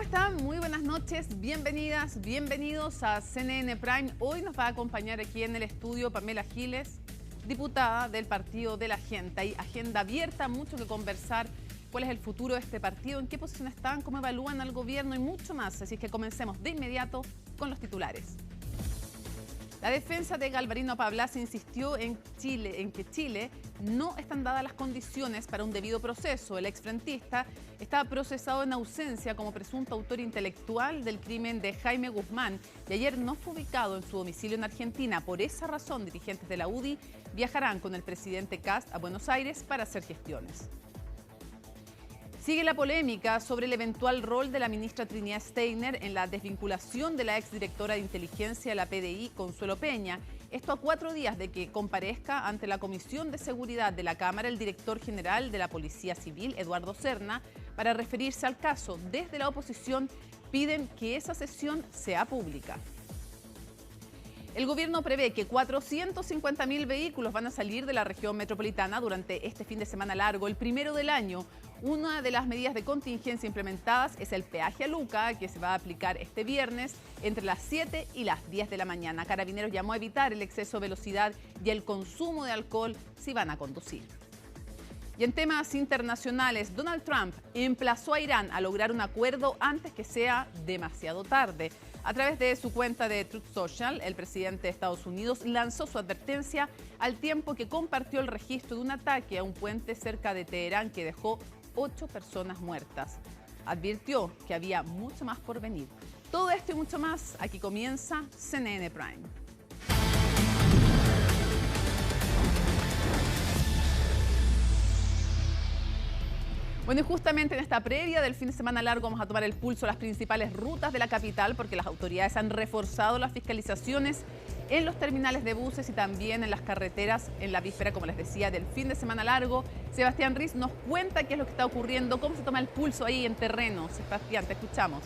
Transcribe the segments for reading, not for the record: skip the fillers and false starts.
están? Muy buenas noches, bienvenidas, bienvenidos a CNN Prime. Hoy nos va a acompañar aquí en el estudio Pamela Giles, diputada del Partido de la Gente. Hay agenda abierta, mucho que conversar. ¿Cuál es el futuro de este partido? ¿En qué posición están? ¿Cómo evalúan al gobierno? Y mucho más. Así que comencemos de inmediato con los titulares. La defensa de Galvarino Pablas insistió en que Chile no están dadas las condiciones para un debido proceso. El exfrentista está procesado en ausencia como presunto autor intelectual del crimen de Jaime Guzmán y ayer no fue ubicado en su domicilio en Argentina. Por esa razón, dirigentes de la UDI viajarán con el presidente Kast a Buenos Aires para hacer gestiones. Sigue la polémica sobre el eventual rol de la ministra Trinidad Steiner en la desvinculación de la exdirectora de inteligencia de la PDI, Consuelo Peña. Esto a 4 días de que comparezca ante la Comisión de Seguridad de la Cámara el director general de la Policía Civil, Eduardo Serna, para referirse al caso. Desde la oposición piden que esa sesión sea pública. El gobierno prevé que 450.000 vehículos van a salir de la región metropolitana durante este fin de semana largo, el primero del año. Una de las medidas de contingencia implementadas es el peaje a Luca, que se va a aplicar este viernes entre las 7 y las 10 de la mañana. Carabineros llamó a evitar el exceso de velocidad y el consumo de alcohol si van a conducir. Y en temas internacionales, Donald Trump emplazó a Irán a lograr un acuerdo antes que sea demasiado tarde. A través de su cuenta de Truth Social, el presidente de Estados Unidos lanzó su advertencia al tiempo que compartió el registro de un ataque a un puente cerca de Teherán que dejó 8 personas muertas. Advirtió que había mucho más por venir. Todo esto y mucho más, aquí comienza CNN Prime. Bueno, y justamente en esta previa del fin de semana largo vamos a tomar el pulso a las principales rutas de la capital porque las autoridades han reforzado las fiscalizaciones en los terminales de buses y también en las carreteras en la víspera, como les decía, del fin de semana largo. Sebastián Riz nos cuenta qué es lo que está ocurriendo, cómo se toma el pulso ahí en terreno. Sebastián, te escuchamos.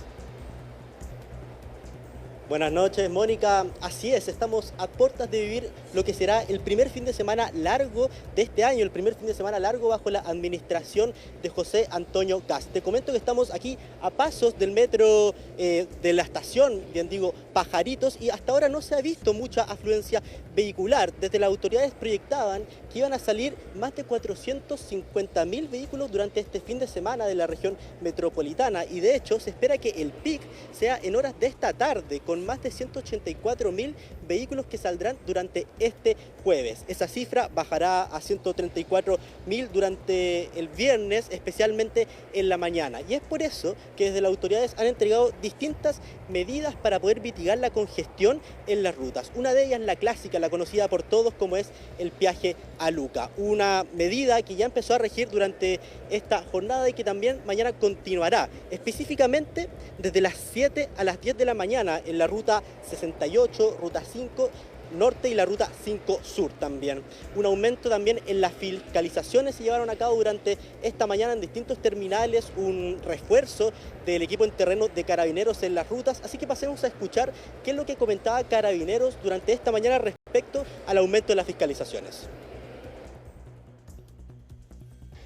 Buenas noches, Mónica. Así es, estamos a puertas de vivir lo que será el primer fin de semana largo de este año, el primer fin de semana largo bajo la administración de José Antonio Kast. Te comento que estamos aquí a pasos del metro de la estación, bien digo, Pajaritos, y hasta ahora no se ha visto mucha afluencia vehicular. Desde las autoridades proyectaban que iban a salir más de 450.000 vehículos durante este fin de semana de la región metropolitana y de hecho se espera que el pic sea en horas de esta tarde, con más de 184.000 vehículos que saldrán durante este jueves. Esa cifra bajará a 134.000 durante el viernes, especialmente en la mañana. Y es por eso que desde las autoridades han entregado distintas medidas para poder mitigar la congestión en las rutas. Una de ellas, la clásica, la conocida por todos como es el peaje a Luca. Una medida que ya empezó a regir durante esta jornada y que también mañana continuará. Específicamente desde las 7 a las 10 de la mañana en la ruta 68, ruta 5 norte y la ruta 5 sur también. Un aumento también en las fiscalizaciones se llevaron a cabo durante esta mañana en distintos terminales, un refuerzo del equipo en terreno de Carabineros en las rutas, así que pasemos a escuchar qué es lo que comentaba Carabineros durante esta mañana respecto al aumento de las fiscalizaciones.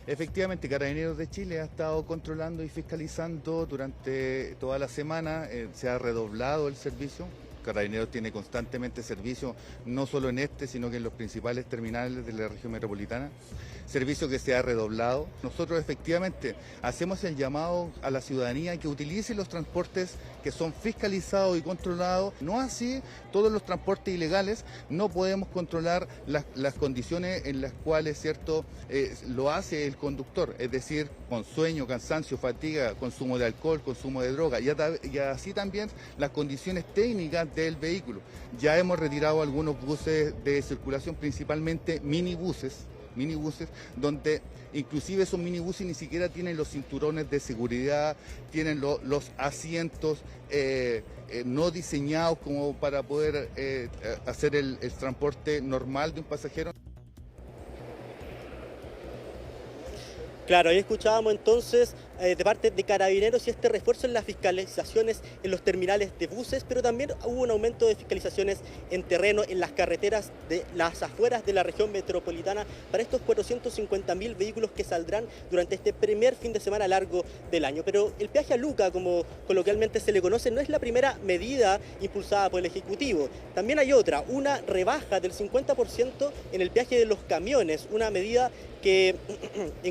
Efectivamente, Carabineros de Chile ha estado controlando y fiscalizando durante toda la semana, se ha redoblado el servicio. Carabineros tiene constantemente servicio, no solo en este, sino que en los principales terminales de la región metropolitana, servicio que se ha redoblado. Nosotros efectivamente hacemos el llamado a la ciudadanía que utilice los transportes que son fiscalizados y controlados, no así todos los transportes ilegales. No podemos controlar las condiciones en las cuales, ¿cierto?, lo hace el conductor, es decir, con sueño, cansancio, fatiga, consumo de alcohol, consumo de droga y así también las condiciones técnicas del vehículo. Ya hemos retirado algunos buses de circulación, principalmente minibuses, donde inclusive esos minibuses ni siquiera tienen los cinturones de seguridad, tienen los asientos no diseñados como para poder hacer el transporte normal de un pasajero. Claro, ahí escuchábamos entonces de parte de Carabineros y este refuerzo en las fiscalizaciones en los terminales de buses, pero también hubo un aumento de fiscalizaciones en terreno, en las carreteras de las afueras de la región metropolitana para estos 450.000 vehículos que saldrán durante este primer fin de semana largo del año. Pero el peaje a Luca, como coloquialmente se le conoce, no es la primera medida impulsada por el Ejecutivo. También hay otra, una rebaja del 50% en el peaje de los camiones, una medida que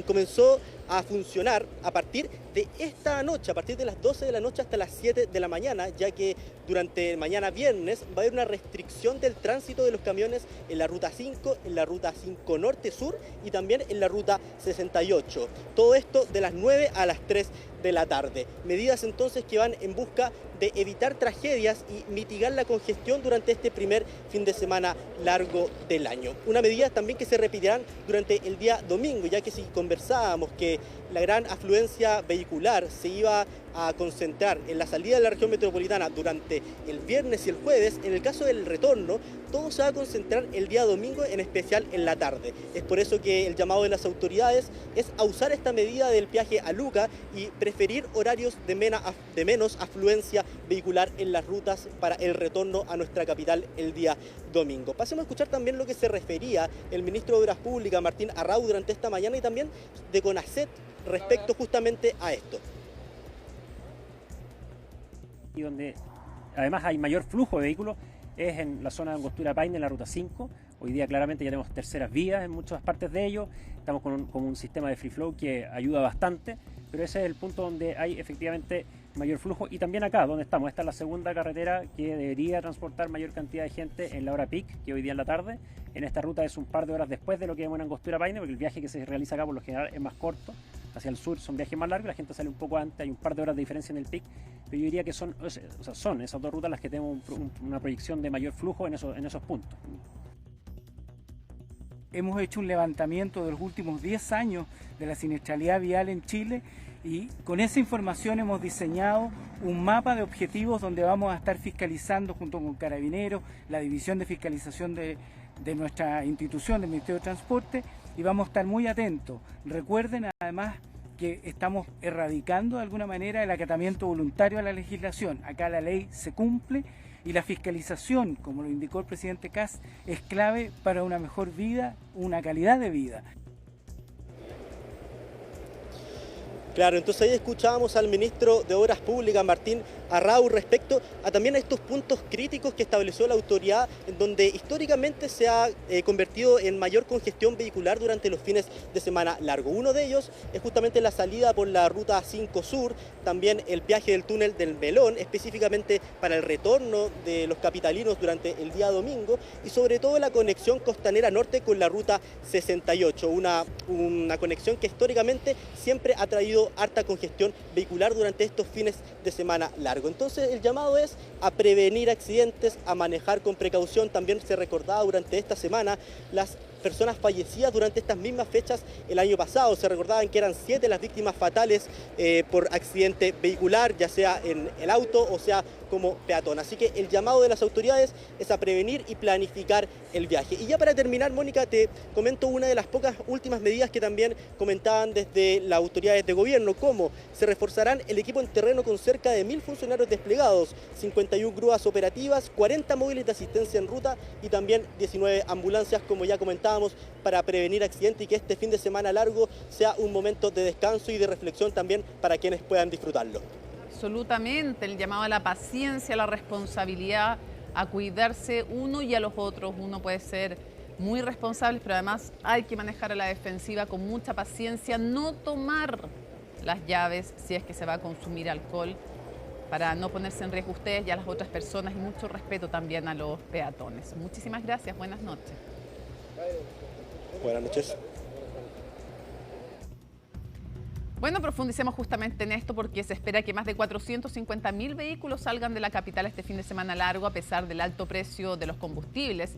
comenzó a funcionar a partir de esta noche, a partir de las 12 de la noche hasta las 7 de la mañana, ya que durante mañana viernes va a haber una restricción del tránsito de los camiones en la Ruta 5, en la Ruta 5 Norte-Sur y también en la Ruta 68. Todo esto de las 9 a las 3 de la tarde. Medidas entonces que van en busca de evitar tragedias y mitigar la congestión durante este primer fin de semana largo del año. Una medida también que se repetirán durante el día domingo, ya que si conversábamos que la gran afluencia vehicular se iba a concentrar en la salida de la región metropolitana durante el viernes y el jueves, en el caso del retorno, todo se va a concentrar el día domingo, en especial en la tarde. Es por eso que el llamado de las autoridades es a usar esta medida del peaje a Luca y preferir horarios de menos afluencia vehicular en las rutas para el retorno a nuestra capital el día domingo. Pasemos a escuchar también lo que se refería el ministro de Obras Públicas, Martín Arrau, durante esta mañana y también de CONACET respecto justamente a esto. Y donde además hay mayor flujo de vehículos es en la zona de Angostura Paine, en la Ruta 5. Hoy día claramente ya tenemos terceras vías en muchas partes de ello, estamos con un sistema de free flow que ayuda bastante, pero ese es el punto donde hay efectivamente mayor flujo. Y también acá donde estamos, esta es la segunda carretera que debería transportar mayor cantidad de gente en la hora peak, que hoy día en la tarde. En esta ruta es un par de horas después de lo que vemos en Angostura Paine, porque el viaje que se realiza acá por lo general es más corto. Hacia el sur son viajes más largos, la gente sale un poco antes, hay un par de horas de diferencia en el pic, pero yo diría que son esas dos rutas las que tenemos una proyección de mayor flujo en esos puntos. Hemos hecho un levantamiento de los últimos 10 años de la siniestralidad vial en Chile y con esa información hemos diseñado un mapa de objetivos donde vamos a estar fiscalizando junto con Carabineros, la División de Fiscalización de nuestra institución, del Ministerio de Transporte, y vamos a estar muy atentos. Recuerden además que estamos erradicando de alguna manera el acatamiento voluntario a la legislación. Acá la ley se cumple y la fiscalización, como lo indicó el presidente Kast, es clave para una mejor vida, una calidad de vida. Claro, entonces ahí escuchábamos al ministro de Obras Públicas, Martín Arrau, respecto a también a estos puntos críticos que estableció la autoridad, en donde históricamente se ha convertido en mayor congestión vehicular durante los fines de semana largo. Uno de ellos es justamente la salida por la Ruta 5 Sur, también el peaje del túnel del Melón, específicamente para el retorno de los capitalinos durante el día domingo, y sobre todo la conexión costanera norte con la Ruta 68, una conexión que históricamente siempre ha traído harta congestión vehicular durante estos fines de semana largo. Entonces el llamado es a prevenir accidentes, a manejar con precaución. También se recordaba durante esta semana las personas fallecidas durante estas mismas fechas el año pasado. Se recordaban que eran 7 las víctimas fatales por accidente vehicular, ya sea en el auto o sea como peatón. Así que el llamado de las autoridades es a prevenir y planificar el viaje. Y ya para terminar, Mónica, te comento una de las pocas últimas medidas que también comentaban desde las autoridades de gobierno, como se reforzarán el equipo en terreno con cerca de 1000 funcionarios desplegados, 51 grúas operativas, 40 móviles de asistencia en ruta y también 19 ambulancias, como ya comentábamos, para prevenir accidentes y que este fin de semana largo sea un momento de descanso y de reflexión también para quienes puedan disfrutarlo. Absolutamente, el llamado a la paciencia, a la responsabilidad, a cuidarse uno y a los otros. Uno puede ser muy responsable, pero además hay que manejar a la defensiva con mucha paciencia, no tomar las llaves si es que se va a consumir alcohol, para no ponerse en riesgo ustedes y a las otras personas, y mucho respeto también a los peatones. Muchísimas gracias, buenas noches. Buenas noches. Bueno, profundicemos justamente en esto porque se espera que más de 450.000 vehículos salgan de la capital este fin de semana largo, a pesar del alto precio de los combustibles,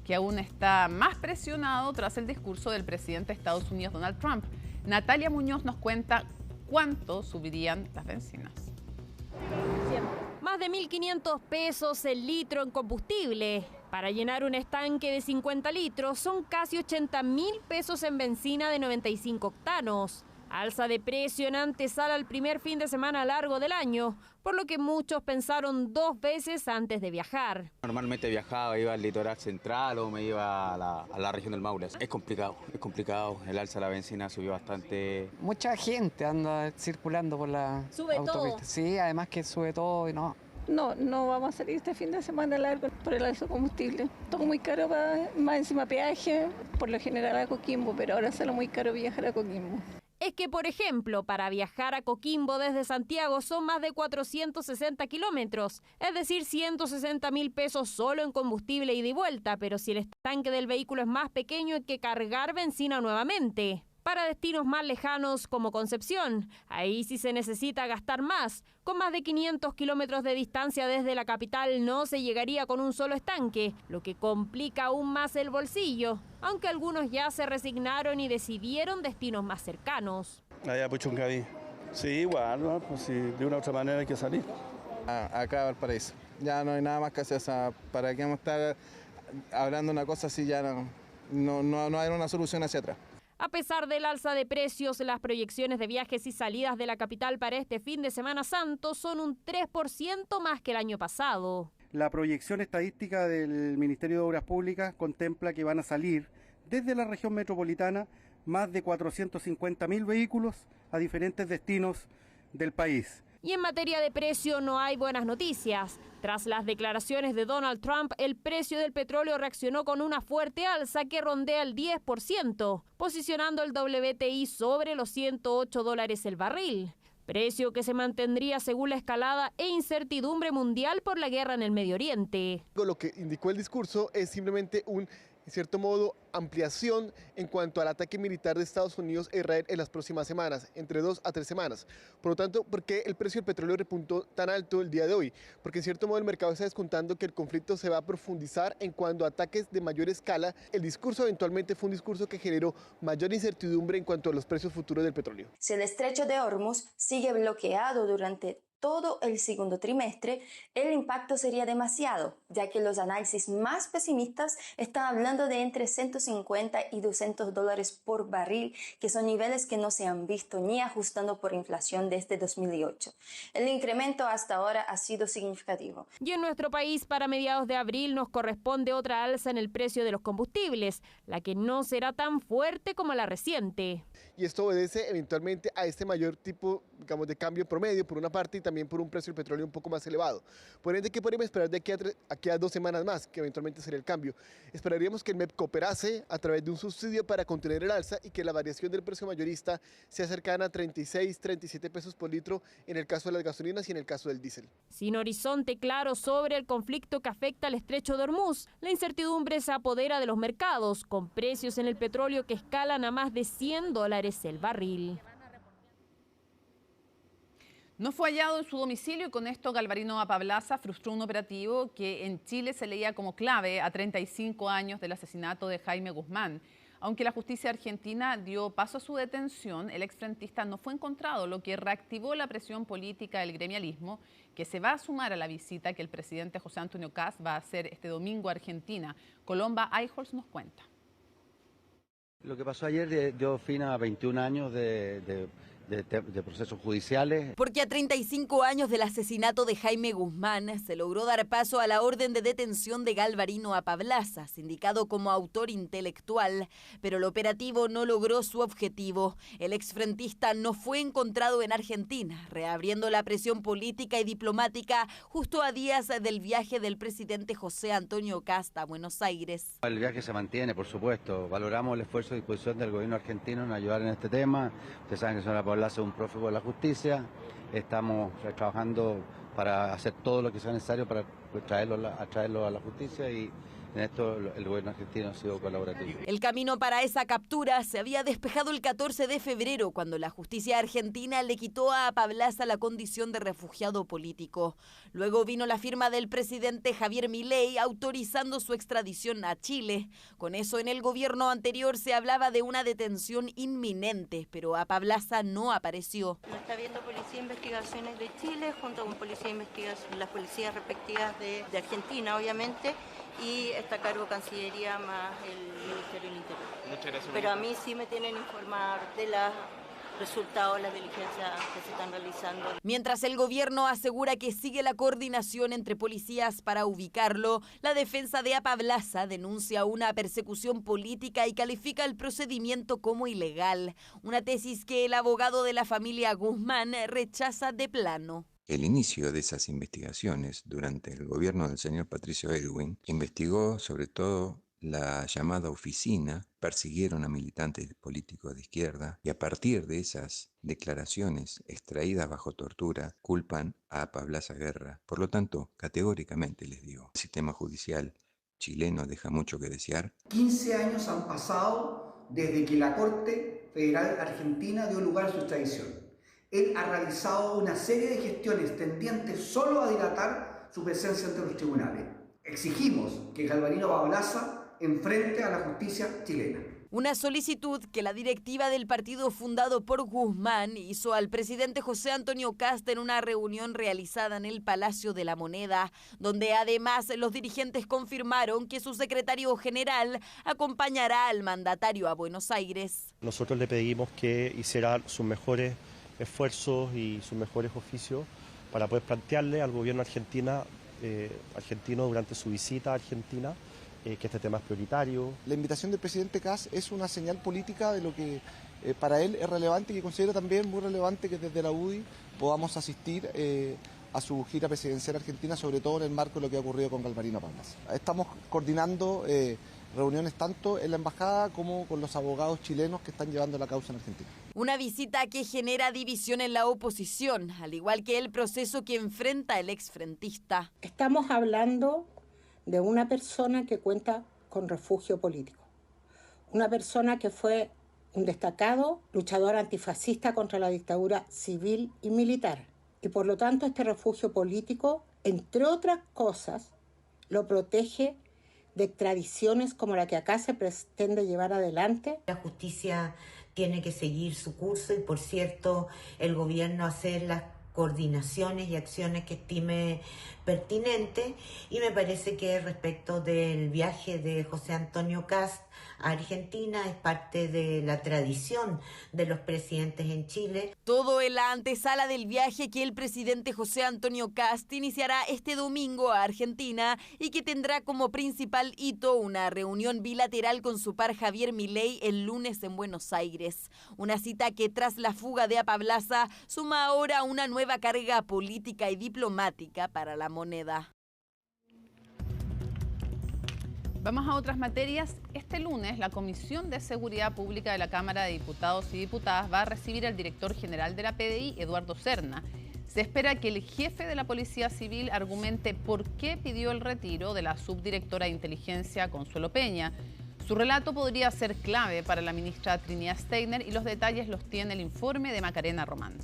que aún está más presionado tras el discurso del presidente de Estados Unidos, Donald Trump. Natalia Muñoz nos cuenta cuánto subirían las bencinas. Más de 1.500 pesos el litro en combustible. Para llenar un estanque de 50 litros son casi 80.000 pesos en benzina de 95 octanos. Alza de precio en antesala al primer fin de semana largo del año, por lo que muchos pensaron 2 veces antes de viajar. Normalmente viajaba, iba al litoral central o me iba a la región del Maule. Es complicado, el alza de la benzina subió bastante. Mucha gente anda circulando por la autopista. Sí, además que sube todo y no. No vamos a salir este fin de semana largo por el alza de combustible. Todo muy caro, más encima peaje, por lo general a Coquimbo, pero ahora sale muy caro viajar a Coquimbo. Es que, por ejemplo, para viajar a Coquimbo desde Santiago son más de 460 kilómetros, es decir, 160.000 pesos solo en combustible ida y vuelta, pero si el estanque del vehículo es más pequeño hay que cargar benzina nuevamente. Para destinos más lejanos como Concepción, ahí sí se necesita gastar más. Con más de 500 kilómetros de distancia desde la capital no se llegaría con un solo estanque, lo que complica aún más el bolsillo, aunque algunos ya se resignaron y decidieron destinos más cercanos. Allá Puchuncaví. Sí, igual, ¿no? Pues sí, de una u otra manera hay que salir. Acá a Valparaíso. Ya no hay nada más que hacer, o sea, ¿para qué vamos a estar hablando una cosa así? Ya no hay una solución hacia atrás. A pesar del alza de precios, las proyecciones de viajes y salidas de la capital para este fin de Semana Santo son un 3% más que el año pasado. La proyección estadística del Ministerio de Obras Públicas contempla que van a salir desde la región metropolitana más de 450.000 vehículos a diferentes destinos del país. Y en materia de precio no hay buenas noticias. Tras las declaraciones de Donald Trump, el precio del petróleo reaccionó con una fuerte alza que rondea el 10%, posicionando el WTI sobre los $108 el barril. Precio que se mantendría según la escalada e incertidumbre mundial por la guerra en el Medio Oriente. Lo que indicó el discurso es simplemente en cierto modo, ampliación en cuanto al ataque militar de Estados Unidos a Israel en las próximas semanas, entre 2 a 3 semanas. Por lo tanto, ¿por qué el precio del petróleo repuntó tan alto el día de hoy? Porque en cierto modo el mercado está descontando que el conflicto se va a profundizar en cuanto a ataques de mayor escala. El discurso eventualmente fue un discurso que generó mayor incertidumbre en cuanto a los precios futuros del petróleo. Si el estrecho de Hormuz sigue bloqueado durante todo el segundo trimestre, el impacto sería demasiado, ya que los análisis más pesimistas están hablando de entre 150 y $200 por barril, que son niveles que no se han visto ni ajustando por inflación desde 2008. El incremento hasta ahora ha sido significativo. Y en nuestro país, para mediados de abril, nos corresponde otra alza en el precio de los combustibles, la que no será tan fuerte como la reciente. Y esto obedece eventualmente a este mayor tipo, digamos, de cambio promedio, por una parte, y también por un precio del petróleo un poco más elevado. Por ende, ¿qué podríamos esperar de aquí a 2 semanas más, que eventualmente sería el cambio? Esperaríamos que el MEP cooperase a través de un subsidio para contener el alza y que la variación del precio mayorista sea cercana a 36, 37 pesos por litro en el caso de las gasolinas y en el caso del diésel. Sin horizonte claro sobre el conflicto que afecta al estrecho de Hormuz, la incertidumbre se apodera de los mercados, con precios en el petróleo que escalan a más de $100 el barril. No fue hallado en su domicilio y con esto Galvarino Apablaza frustró un operativo que en Chile se leía como clave a 35 años del asesinato de Jaime Guzmán. Aunque la justicia argentina dio paso a su detención, el exfrentista no fue encontrado, lo que reactivó la presión política del gremialismo, que se va a sumar a la visita que el presidente José Antonio Kast va a hacer este domingo a Argentina. Colomba Eichholz nos cuenta. Lo que pasó ayer dio fin a 21 años de procesos judiciales. Porque a 35 años del asesinato de Jaime Guzmán se logró dar paso a la orden de detención de Galvarino Apablaza, sindicado como autor intelectual, pero el operativo no logró su objetivo. El exfrentista no fue encontrado en Argentina, reabriendo la presión política y diplomática justo a días del viaje del presidente José Antonio Kast a Buenos Aires. El viaje se mantiene, por supuesto. Valoramos el esfuerzo y disposición del gobierno argentino en ayudar en este tema. Ustedes saben que son Apablaza es un prófugo de la justicia. Estamos trabajando para hacer todo lo que sea necesario para traerlo a la justicia y en esto el gobierno argentino ha sido colaborativo. El camino para esa captura se había despejado el 14 de febrero cuando la justicia argentina le quitó a Apablaza la condición de refugiado político. Luego vino la firma del presidente Javier Milei autorizando su extradición a Chile. Con eso en el gobierno anterior se hablaba de una detención inminente, pero Apablaza no apareció. Lo está viendo Policía de Investigaciones de Chile junto con las policías respectivas de Argentina, obviamente, y está a cargo Cancillería más el Ministerio del Interior. Muchas gracias. Pero a mí sí me tienen informar de las resultados de las diligencias que se están realizando. Mientras el gobierno asegura que sigue la coordinación entre policías para ubicarlo, la defensa de Apablaza denuncia una persecución política y califica el procedimiento como ilegal, una tesis que el abogado de la familia Guzmán rechaza de plano. El inicio de esas investigaciones durante el gobierno del señor Patricio Aylwin investigó sobre todo la llamada oficina, persiguieron a militantes políticos de izquierda y a partir de esas declaraciones extraídas bajo tortura culpan a Apablaza Guerra. Por lo tanto, categóricamente les digo, el sistema judicial chileno deja mucho que desear. 15 años han pasado desde que la Corte Federal Argentina dio lugar a su extradición. Él ha realizado una serie de gestiones tendientes solo a dilatar su presencia ante los tribunales. Exigimos que Galvarino Apablaza enfrente a la justicia chilena. Una solicitud que la directiva del partido fundado por Guzmán hizo al presidente José Antonio Kast en una reunión realizada en el Palacio de la Moneda, donde además los dirigentes confirmaron que su secretario general acompañará al mandatario a Buenos Aires. Nosotros le pedimos que hiciera sus mejores esfuerzos y sus mejores oficios para poder plantearle al gobierno argentino durante su visita a Argentina que este tema es prioritario. La invitación del presidente Kast es una señal política de lo que para él es relevante y que considero también muy relevante que desde la UDI podamos asistir a su gira presidencial argentina, sobre todo en el marco de lo que ha ocurrido con Galvarino Apablaza. Estamos coordinando reuniones tanto en la embajada como con los abogados chilenos que están llevando la causa en Argentina. Una visita que genera división en la oposición, al igual que el proceso que enfrenta el exfrentista. Estamos hablando de una persona que cuenta con refugio político, una persona que fue un destacado luchador antifascista contra la dictadura civil y militar, y por lo tanto este refugio político, entre otras cosas, lo protege de extradiciones como la que acá se pretende llevar adelante. La justicia tiene que seguir su curso y, por cierto, el gobierno hacer las coordinaciones y acciones que estime pertinente, y me parece que respecto del viaje de José Antonio Kast a Argentina es parte de la tradición de los presidentes en Chile. Todo en la antesala del viaje que el presidente José Antonio Kast iniciará este domingo a Argentina y que tendrá como principal hito una reunión bilateral con su par Javier Milei el lunes en Buenos Aires. Una cita que tras la fuga de Apablaza suma ahora una nueva carga política y diplomática para la moneda. Vamos a otras materias. Este lunes, la Comisión de Seguridad Pública de la Cámara de Diputados y Diputadas va a recibir al director general de la PDI, Eduardo Serna. Se espera que el jefe de la Policía Civil argumente por qué pidió el retiro de la subdirectora de Inteligencia, Consuelo Peña. Su relato podría ser clave para la ministra Trinidad Steiner y los detalles los tiene el informe de Macarena Román.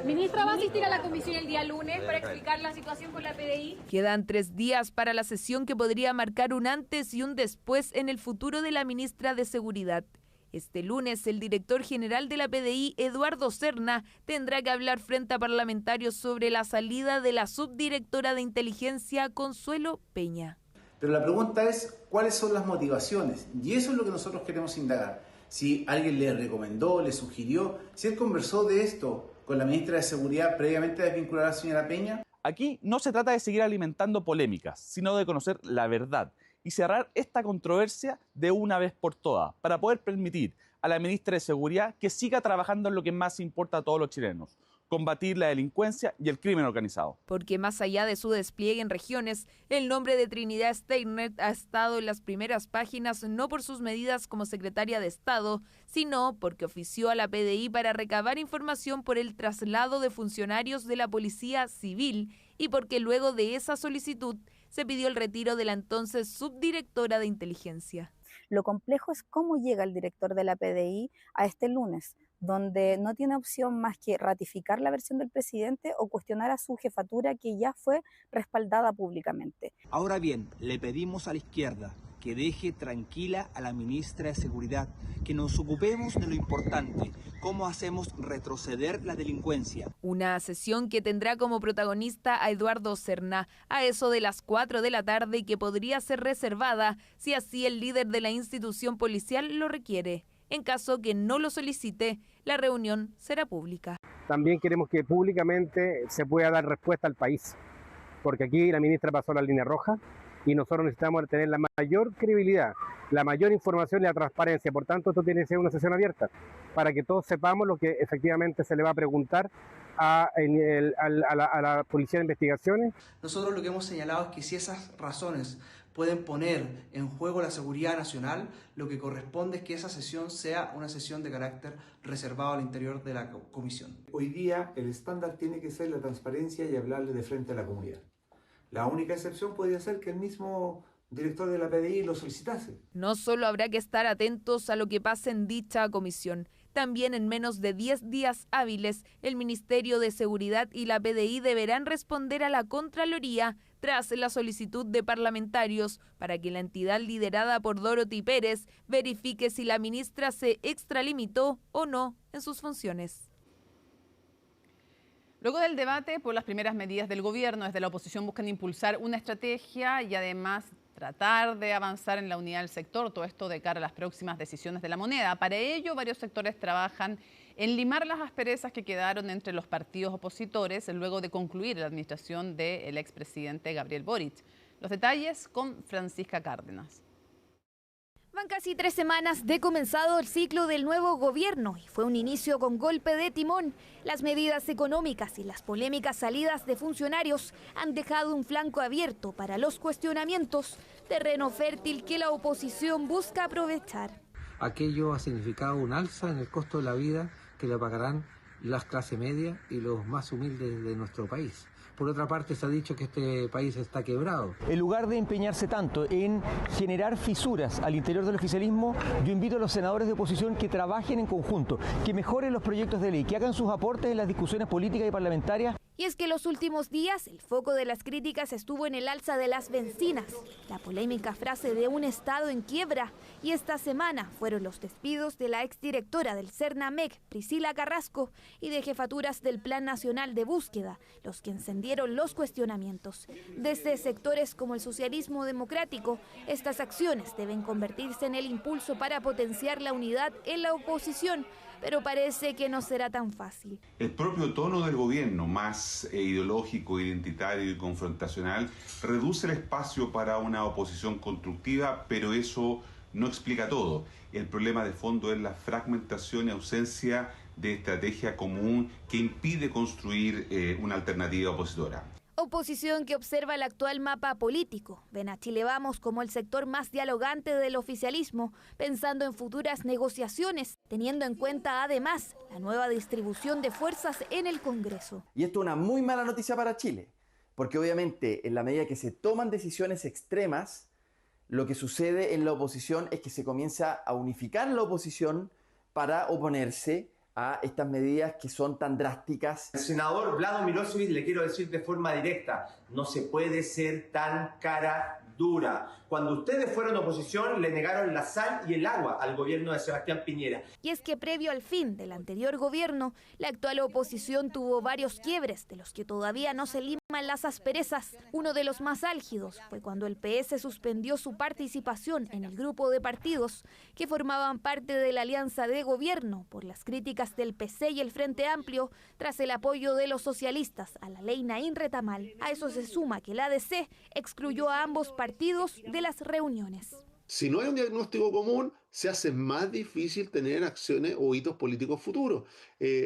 Ministra, ¿va a asistir a la comisión el día lunes para explicar la situación con la PDI? Quedan 3 días para la sesión que podría marcar un antes y un después en el futuro de la ministra de Seguridad. Este lunes, el director general de la PDI, Eduardo Serna, tendrá que hablar frente a parlamentarios sobre la salida de la subdirectora de Inteligencia, Consuelo Peña. Pero la pregunta es, ¿cuáles son las motivaciones? Y eso es lo que nosotros queremos indagar. Si alguien le recomendó, le sugirió, si él conversó de esto con la ministra de Seguridad previamente a desvincular a la señora Peña. Aquí no se trata de seguir alimentando polémicas, sino de conocer la verdad y cerrar esta controversia de una vez por todas, para poder permitir a la ministra de Seguridad que siga trabajando en lo que más importa a todos los chilenos: combatir la delincuencia y el crimen organizado. Porque más allá de su despliegue en regiones, el nombre de Trinidad Steiner ha estado en las primeras páginas no por sus medidas como secretaria de Estado, sino porque ofició a la PDI para recabar información por el traslado de funcionarios de la Policía Civil y porque luego de esa solicitud se pidió el retiro de la entonces subdirectora de Inteligencia. Lo complejo es cómo llega el director de la PDI a este lunes, donde no tiene opción más que ratificar la versión del presidente o cuestionar a su jefatura que ya fue respaldada públicamente. Ahora bien, le pedimos a la izquierda que deje tranquila a la ministra de Seguridad, que nos ocupemos de lo importante, cómo hacemos retroceder la delincuencia. Una sesión que tendrá como protagonista a Eduardo Serna a eso de las 4 de la tarde y que podría ser reservada si así el líder de la institución policial lo requiere. En caso que no lo solicite, la reunión será pública. También queremos que públicamente se pueda dar respuesta al país, porque aquí la ministra pasó la línea roja y nosotros necesitamos tener la mayor credibilidad, la mayor información y la transparencia. Por tanto, esto tiene que ser una sesión abierta para que todos sepamos lo que efectivamente se le va a preguntar a la Policía de Investigaciones. Nosotros lo que hemos señalado es que si esas razones pueden poner en juego la seguridad nacional, lo que corresponde es que esa sesión sea una sesión de carácter reservado al interior de la comisión. Hoy día el estándar tiene que ser la transparencia y hablarle de frente a la comunidad. La única excepción podría ser que el mismo director de la PDI lo solicitase. No solo habrá que estar atentos a lo que pase en dicha comisión, también en menos de 10 días hábiles, el Ministerio de Seguridad y la PDI deberán responder a la Contraloría tras la solicitud de parlamentarios para que la entidad liderada por Dorothy Pérez verifique si la ministra se extralimitó o no en sus funciones. Luego del debate por las primeras medidas del gobierno, desde la oposición buscan impulsar una estrategia y además tratar de avanzar en la unidad del sector, todo esto de cara a las próximas decisiones de la moneda. Para ello, varios sectores trabajan en limar las asperezas que quedaron entre los partidos opositores luego de concluir la administración del expresidente Gabriel Boric. Los detalles con Francisca Cárdenas. Van casi 3 semanas de comenzado el ciclo del nuevo gobierno y fue un inicio con golpe de timón. Las medidas económicas y las polémicas salidas de funcionarios han dejado un flanco abierto para los cuestionamientos, terreno fértil que la oposición busca aprovechar. Aquello ha significado un alza en el costo de la vida que le pagarán las clases medias y los más humildes de nuestro país. Por otra parte, se ha dicho que este país está quebrado. En lugar de empeñarse tanto en generar fisuras al interior del oficialismo, yo invito a los senadores de oposición que trabajen en conjunto, que mejoren los proyectos de ley, que hagan sus aportes en las discusiones políticas y parlamentarias. Y es que los últimos días el foco de las críticas estuvo en el alza de las bencinas, la polémica frase de un Estado en quiebra, y esta semana fueron los despidos de la exdirectora del Cernamec, Priscila Carrasco, y de jefaturas del Plan Nacional de Búsqueda, los que encendieron los cuestionamientos. Desde sectores como el socialismo democrático, estas acciones deben convertirse en el impulso para potenciar la unidad en la oposición, pero parece que no será tan fácil. El propio tono del gobierno, más ideológico, identitario y confrontacional, reduce el espacio para una oposición constructiva, pero eso no explica todo. El problema de fondo es la fragmentación y ausencia de estrategia común que impide construir una alternativa opositora. Oposición que observa el actual mapa político. Ven a Chile Vamos como el sector más dialogante del oficialismo, pensando en futuras negociaciones, teniendo en cuenta además la nueva distribución de fuerzas en el Congreso. Y esto es una muy mala noticia para Chile, porque obviamente en la medida que se toman decisiones extremas, lo que sucede en la oposición es que se comienza a unificar la oposición para oponerse a estas medidas que son tan drásticas. Al senador Vlado Milosevic le quiero decir de forma directa, no se puede ser tan cara dura. Cuando ustedes fueron oposición, le negaron la sal y el agua al gobierno de Sebastián Piñera. Y es que previo al fin del anterior gobierno, la actual oposición tuvo varios quiebres, de los que todavía no se liman las asperezas. Uno de los más álgidos fue cuando el PS suspendió su participación en el grupo de partidos que formaban parte de la alianza de gobierno por las críticas del PC y el Frente Amplio tras el apoyo de los socialistas a la ley Naín Retamal. A eso se suma que la ADC excluyó a ambos partidos de las reuniones. Si no hay un diagnóstico común, se hace más difícil tener acciones o hitos políticos futuros.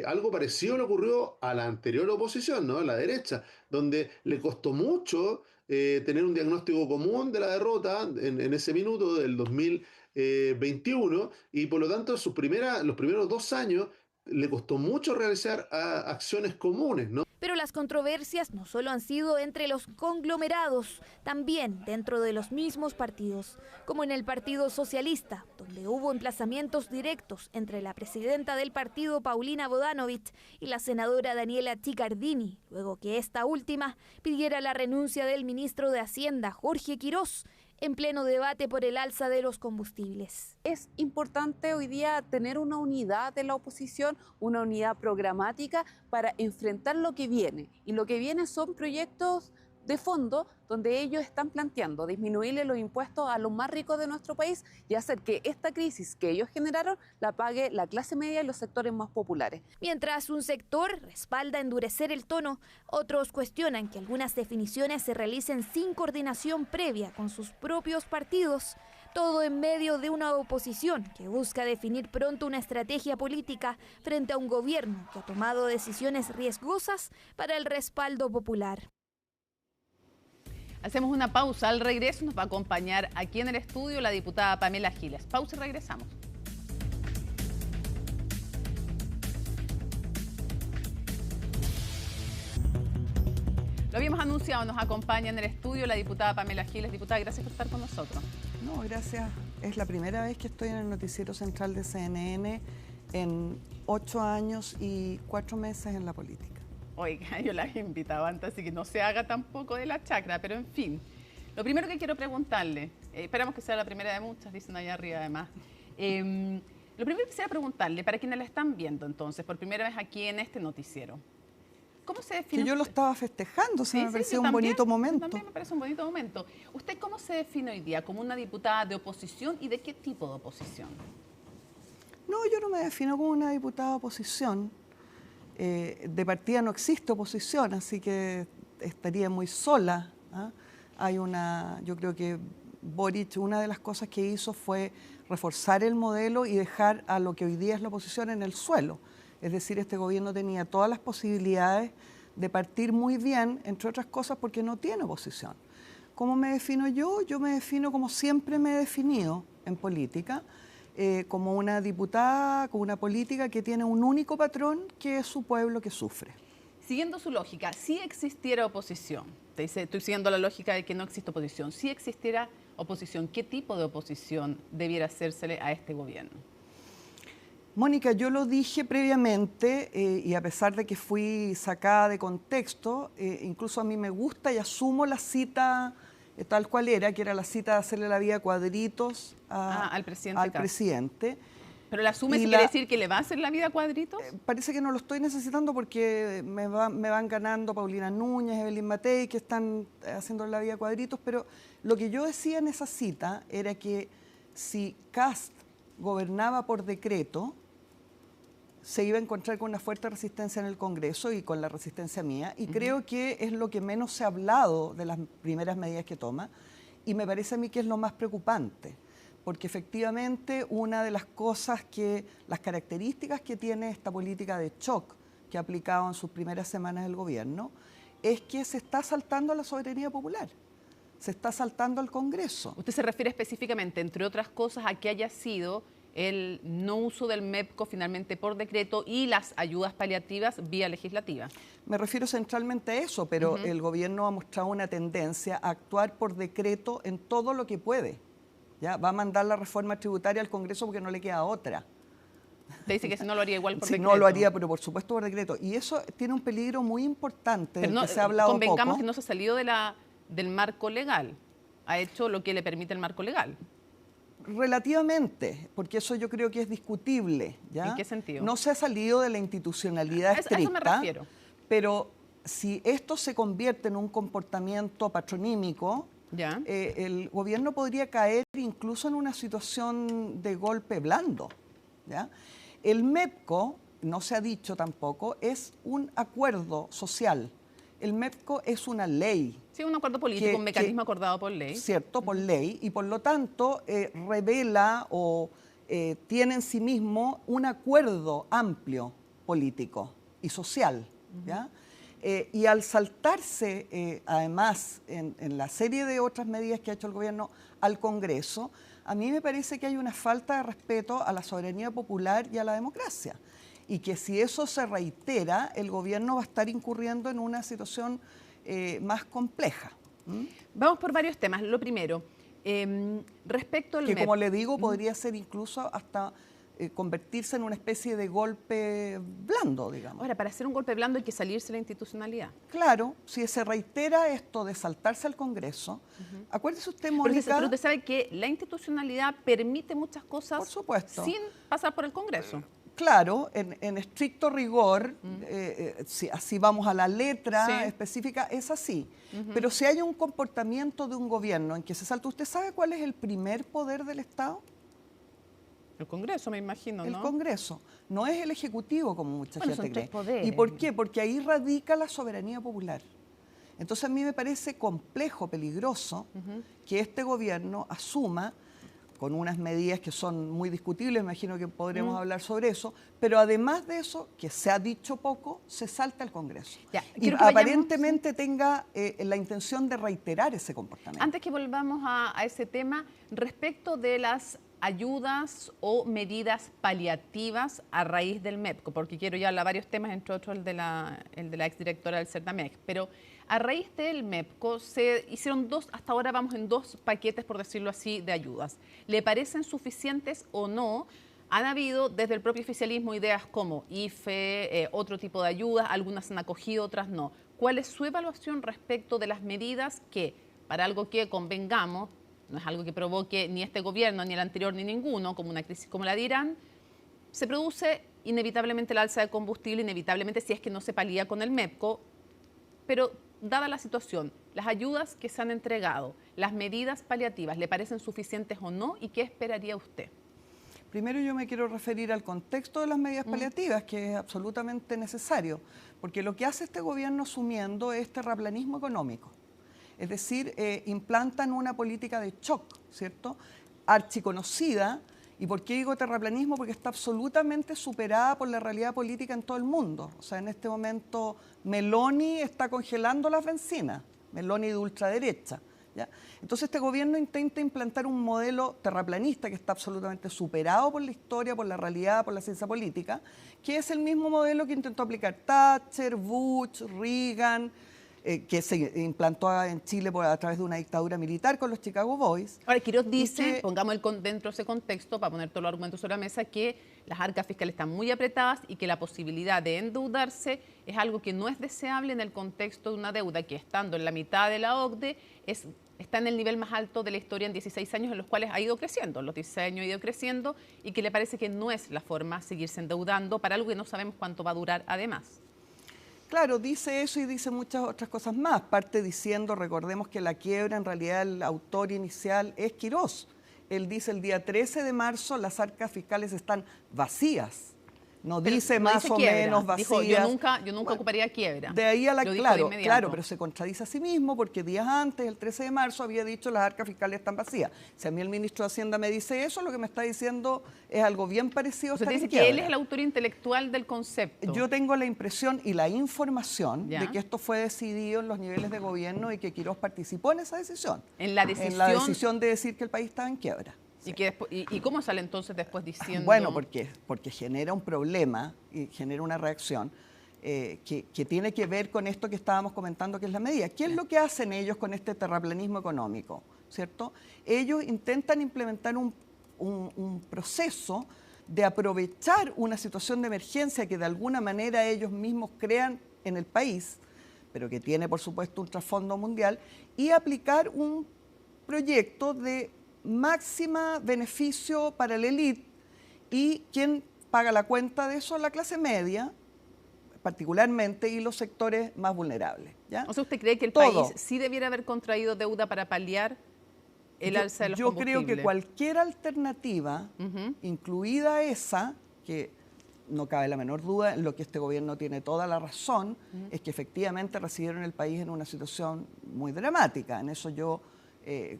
Algo parecido le ocurrió a la anterior oposición, ¿no? A la derecha, donde le costó mucho tener un diagnóstico común de la derrota en ese minuto del 2021 y por lo tanto los primeros 2 años le costó mucho realizar acciones comunes, ¿no? Pero las controversias no solo han sido entre los conglomerados, también dentro de los mismos partidos, como en el Partido Socialista, donde hubo emplazamientos directos entre la presidenta del partido, Paulina Bodanovich, y la senadora Daniela Chiccardini, luego que esta última pidiera la renuncia del ministro de Hacienda, Jorge Quirós, en pleno debate por el alza de los combustibles. Es importante hoy día tener una unidad de la oposición, una unidad programática para enfrentar lo que viene. Y lo que viene son proyectos de fondo donde ellos están planteando disminuirle los impuestos a los más ricos de nuestro país y hacer que esta crisis que ellos generaron la pague la clase media y los sectores más populares. Mientras un sector respalda endurecer el tono, otros cuestionan que algunas definiciones se realicen sin coordinación previa con sus propios partidos. Todo en medio de una oposición que busca definir pronto una estrategia política frente a un gobierno que ha tomado decisiones riesgosas para el respaldo popular. Hacemos una pausa. Al regreso nos va a acompañar aquí en el estudio la diputada Pamela Giles. Pausa y regresamos. Lo habíamos anunciado, nos acompaña en el estudio la diputada Pamela Giles. Diputada, gracias por estar con nosotros. No, gracias. Es la primera vez que estoy en el noticiero central de CNN en 8 años y 4 meses en la política. Oiga, yo la he invitado antes, así que no se haga tampoco de la chacra, pero en fin. Lo primero que quiero preguntarle, esperamos que sea la primera de muchas, dicen allá arriba además. Lo primero que quisiera preguntarle, para quienes la están viendo entonces, por primera vez aquí en este noticiero, ¿cómo se define? Que yo lo estaba festejando, sí, me pareció un bonito momento. También me parece un bonito momento. ¿Usted cómo se define hoy día? ¿Como una diputada de oposición y de qué tipo de oposición? No, yo no me defino como una diputada de oposición. De partida no existe oposición, así que estaría muy sola. Yo creo que Boric, una de las cosas que hizo fue reforzar el modelo y dejar a lo que hoy día es la oposición en el suelo. Es decir, este gobierno tenía todas las posibilidades de partir muy bien, entre otras cosas porque no tiene oposición. ¿Cómo me defino yo? Yo me defino como siempre me he definido en política, como una diputada, como una política que tiene un único patrón, que es su pueblo que sufre. Siguiendo su lógica, si existiera oposición, te dice, estoy siguiendo la lógica de que no existe oposición, si existiera oposición, ¿qué tipo de oposición debiera hacérsele a este gobierno? Mónica, yo lo dije previamente y a pesar de que fui sacada de contexto, incluso a mí me gusta y asumo la cita tal cual era, que era la cita de hacerle la vida a cuadritos al presidente. ¿Pero la asume si quiere decir que le va a hacer la vida a cuadritos? Parece que no lo estoy necesitando porque me van ganando Paulina Núñez, Evelyn Matei, que están haciendo la vida a cuadritos, pero lo que yo decía en esa cita era que si Kast gobernaba por decreto, se iba a encontrar con una fuerte resistencia en el Congreso y con la resistencia mía, y creo que es lo que menos se ha hablado de las primeras medidas que toma, y me parece a mí que es lo más preocupante, porque efectivamente una de las las características que tiene esta política de shock que ha aplicado en sus primeras semanas el gobierno, es que se está saltando a la soberanía popular, se está saltando al Congreso. ¿Usted se refiere específicamente, entre otras cosas, a que haya sido el no uso del MEPCO finalmente por decreto y las ayudas paliativas vía legislativa? Me refiero centralmente a eso, pero el gobierno ha mostrado una tendencia a actuar por decreto en todo lo que puede. ¿Ya? Va a mandar la reforma tributaria al Congreso porque no le queda otra. Te dice que si no lo haría igual por decreto. Si no lo haría, pero por supuesto por decreto. Y eso tiene un peligro muy importante del que se ha hablado poco. Convengamos que no se ha salido del marco legal. Ha hecho lo que le permite el marco legal. Relativamente, porque eso yo creo que es discutible. ¿Ya? ¿En qué sentido? No se ha salido de la institucionalidad estricta, a eso me refiero. Pero si esto se convierte en un comportamiento patronímico, el gobierno podría caer incluso en una situación de golpe blando. ¿Ya? El MEPCO, no se ha dicho tampoco, es un acuerdo social. El MEPCO es una ley. Sí, un acuerdo político, un mecanismo acordado por ley. Cierto, por ley, y por lo tanto revela o tiene en sí mismo un acuerdo amplio político y social. ¿Ya? Y al saltarse, además, en la serie de otras medidas que ha hecho el gobierno al Congreso, a mí me parece que hay una falta de respeto a la soberanía popular y a la democracia. Y que si eso se reitera, el gobierno va a estar incurriendo en una situación más compleja. Vamos por varios temas. Lo primero, respecto al MEP. Que como le digo, podría ser incluso hasta convertirse en una especie de golpe blando, digamos. Ahora, para hacer un golpe blando hay que salirse de la institucionalidad. Claro, si se reitera esto de saltarse al Congreso, acuérdese usted, Mónica... Pero usted sabe que la institucionalidad permite muchas cosas por supuesto, sin pasar por el Congreso. Claro, en estricto rigor, si así vamos a la letra específica, es así. Pero si hay un comportamiento de un gobierno en que se salta, ¿usted sabe cuál es el primer poder del Estado? El Congreso, me imagino, ¿no? El Congreso. No es el Ejecutivo, como mucha gente son cree. 3 poderes. ¿Y por qué? Porque ahí radica la soberanía popular. Entonces a mí me parece complejo, peligroso, que este gobierno asuma, con unas medidas que son muy discutibles, me imagino que podremos hablar sobre eso, pero además de eso, que se ha dicho poco, se salta al Congreso. Y aparentemente tenga la intención de reiterar ese comportamiento. Antes que volvamos a ese tema, respecto de las ayudas o medidas paliativas a raíz del MEPCO, porque quiero ya hablar varios temas, entre otros el de la exdirectora del CERNAMEC, pero a raíz del MEPCO se hicieron hasta ahora vamos en 2 paquetes, por decirlo así, de ayudas. ¿Le parecen suficientes o no? Han habido desde el propio oficialismo ideas como IFE, otro tipo de ayudas, algunas han acogido, otras no. ¿Cuál es su evaluación respecto de las medidas que, para algo que convengamos, no es algo que provoque ni este gobierno, ni el anterior, ni ninguno, como una crisis como la de Irán, se produce inevitablemente el alza de combustible, inevitablemente si es que no se palía con el MEPCO, pero dada la situación, las ayudas que se han entregado, las medidas paliativas, ¿le parecen suficientes o no? ¿Y qué esperaría usted? Primero yo me quiero referir al contexto de las medidas paliativas, que es absolutamente necesario, porque lo que hace este gobierno asumiendo es terraplanismo económico. Es decir, implantan una política de shock, ¿cierto? Archiconocida. ¿Y por qué digo terraplanismo? Porque está absolutamente superada por la realidad política en todo el mundo. O sea, en este momento Meloni está congelando las bencinas, Meloni de ultraderecha, ¿ya? Entonces este gobierno intenta implantar un modelo terraplanista que está absolutamente superado por la historia, por la realidad, por la ciencia política, que es el mismo modelo que intentó aplicar Thatcher, Bush, Reagan, que se implantó en Chile a través de una dictadura militar con los Chicago Boys. Ahora, Quiroz dice, pongamos dentro de ese contexto, para poner todos los argumentos sobre la mesa, que las arcas fiscales están muy apretadas y que la posibilidad de endeudarse es algo que no es deseable en el contexto de una deuda que, estando en la mitad de la OCDE, está en el nivel más alto de la historia en 16 años, en los cuales ha ido creciendo, los 16 años ha ido creciendo, y que le parece que no es la forma seguirse endeudando para algo que no sabemos cuánto va a durar además. Claro, dice eso y dice muchas otras cosas más. Parte diciendo, recordemos que la quiebra, en realidad el autor inicial es Quirós. Él dice el día 13 de marzo las arcas fiscales están vacías. No dice no más dice o quiebra, menos vacías. Dijo, yo nunca ocuparía quiebra. De ahí a la claro, pero se contradice a sí mismo porque días antes, el 13 de marzo, había dicho las arcas fiscales están vacías. Si a mí el ministro de Hacienda me dice eso, lo que me está diciendo es algo bien parecido. Usted dice que él es el autor intelectual del concepto. Yo tengo la impresión y la información de que esto fue decidido en los niveles de gobierno y que Quirós participó en esa decisión. En la decisión de decir que el país estaba en quiebra. Sí. ¿Y cómo sale entonces después diciendo...? Bueno, porque genera un problema y genera una reacción que tiene que ver con esto que estábamos comentando, que es la medida. ¿Qué es lo que hacen ellos con este terraplanismo económico? ¿Cierto? Ellos intentan implementar un proceso de aprovechar una situación de emergencia que de alguna manera ellos mismos crean en el país, pero que tiene, por supuesto, un trasfondo mundial, y aplicar un proyecto de máxima beneficio para la élite, y quien paga la cuenta de eso, la clase media, particularmente, y los sectores más vulnerables, ¿ya? O sea, ¿usted cree que el país sí debiera haber contraído deuda para paliar el alza de los combustibles? Yo creo que cualquier alternativa, incluida esa, que no cabe la menor duda, en lo que este gobierno tiene toda la razón, es que efectivamente recibieron el país en una situación muy dramática. En eso yo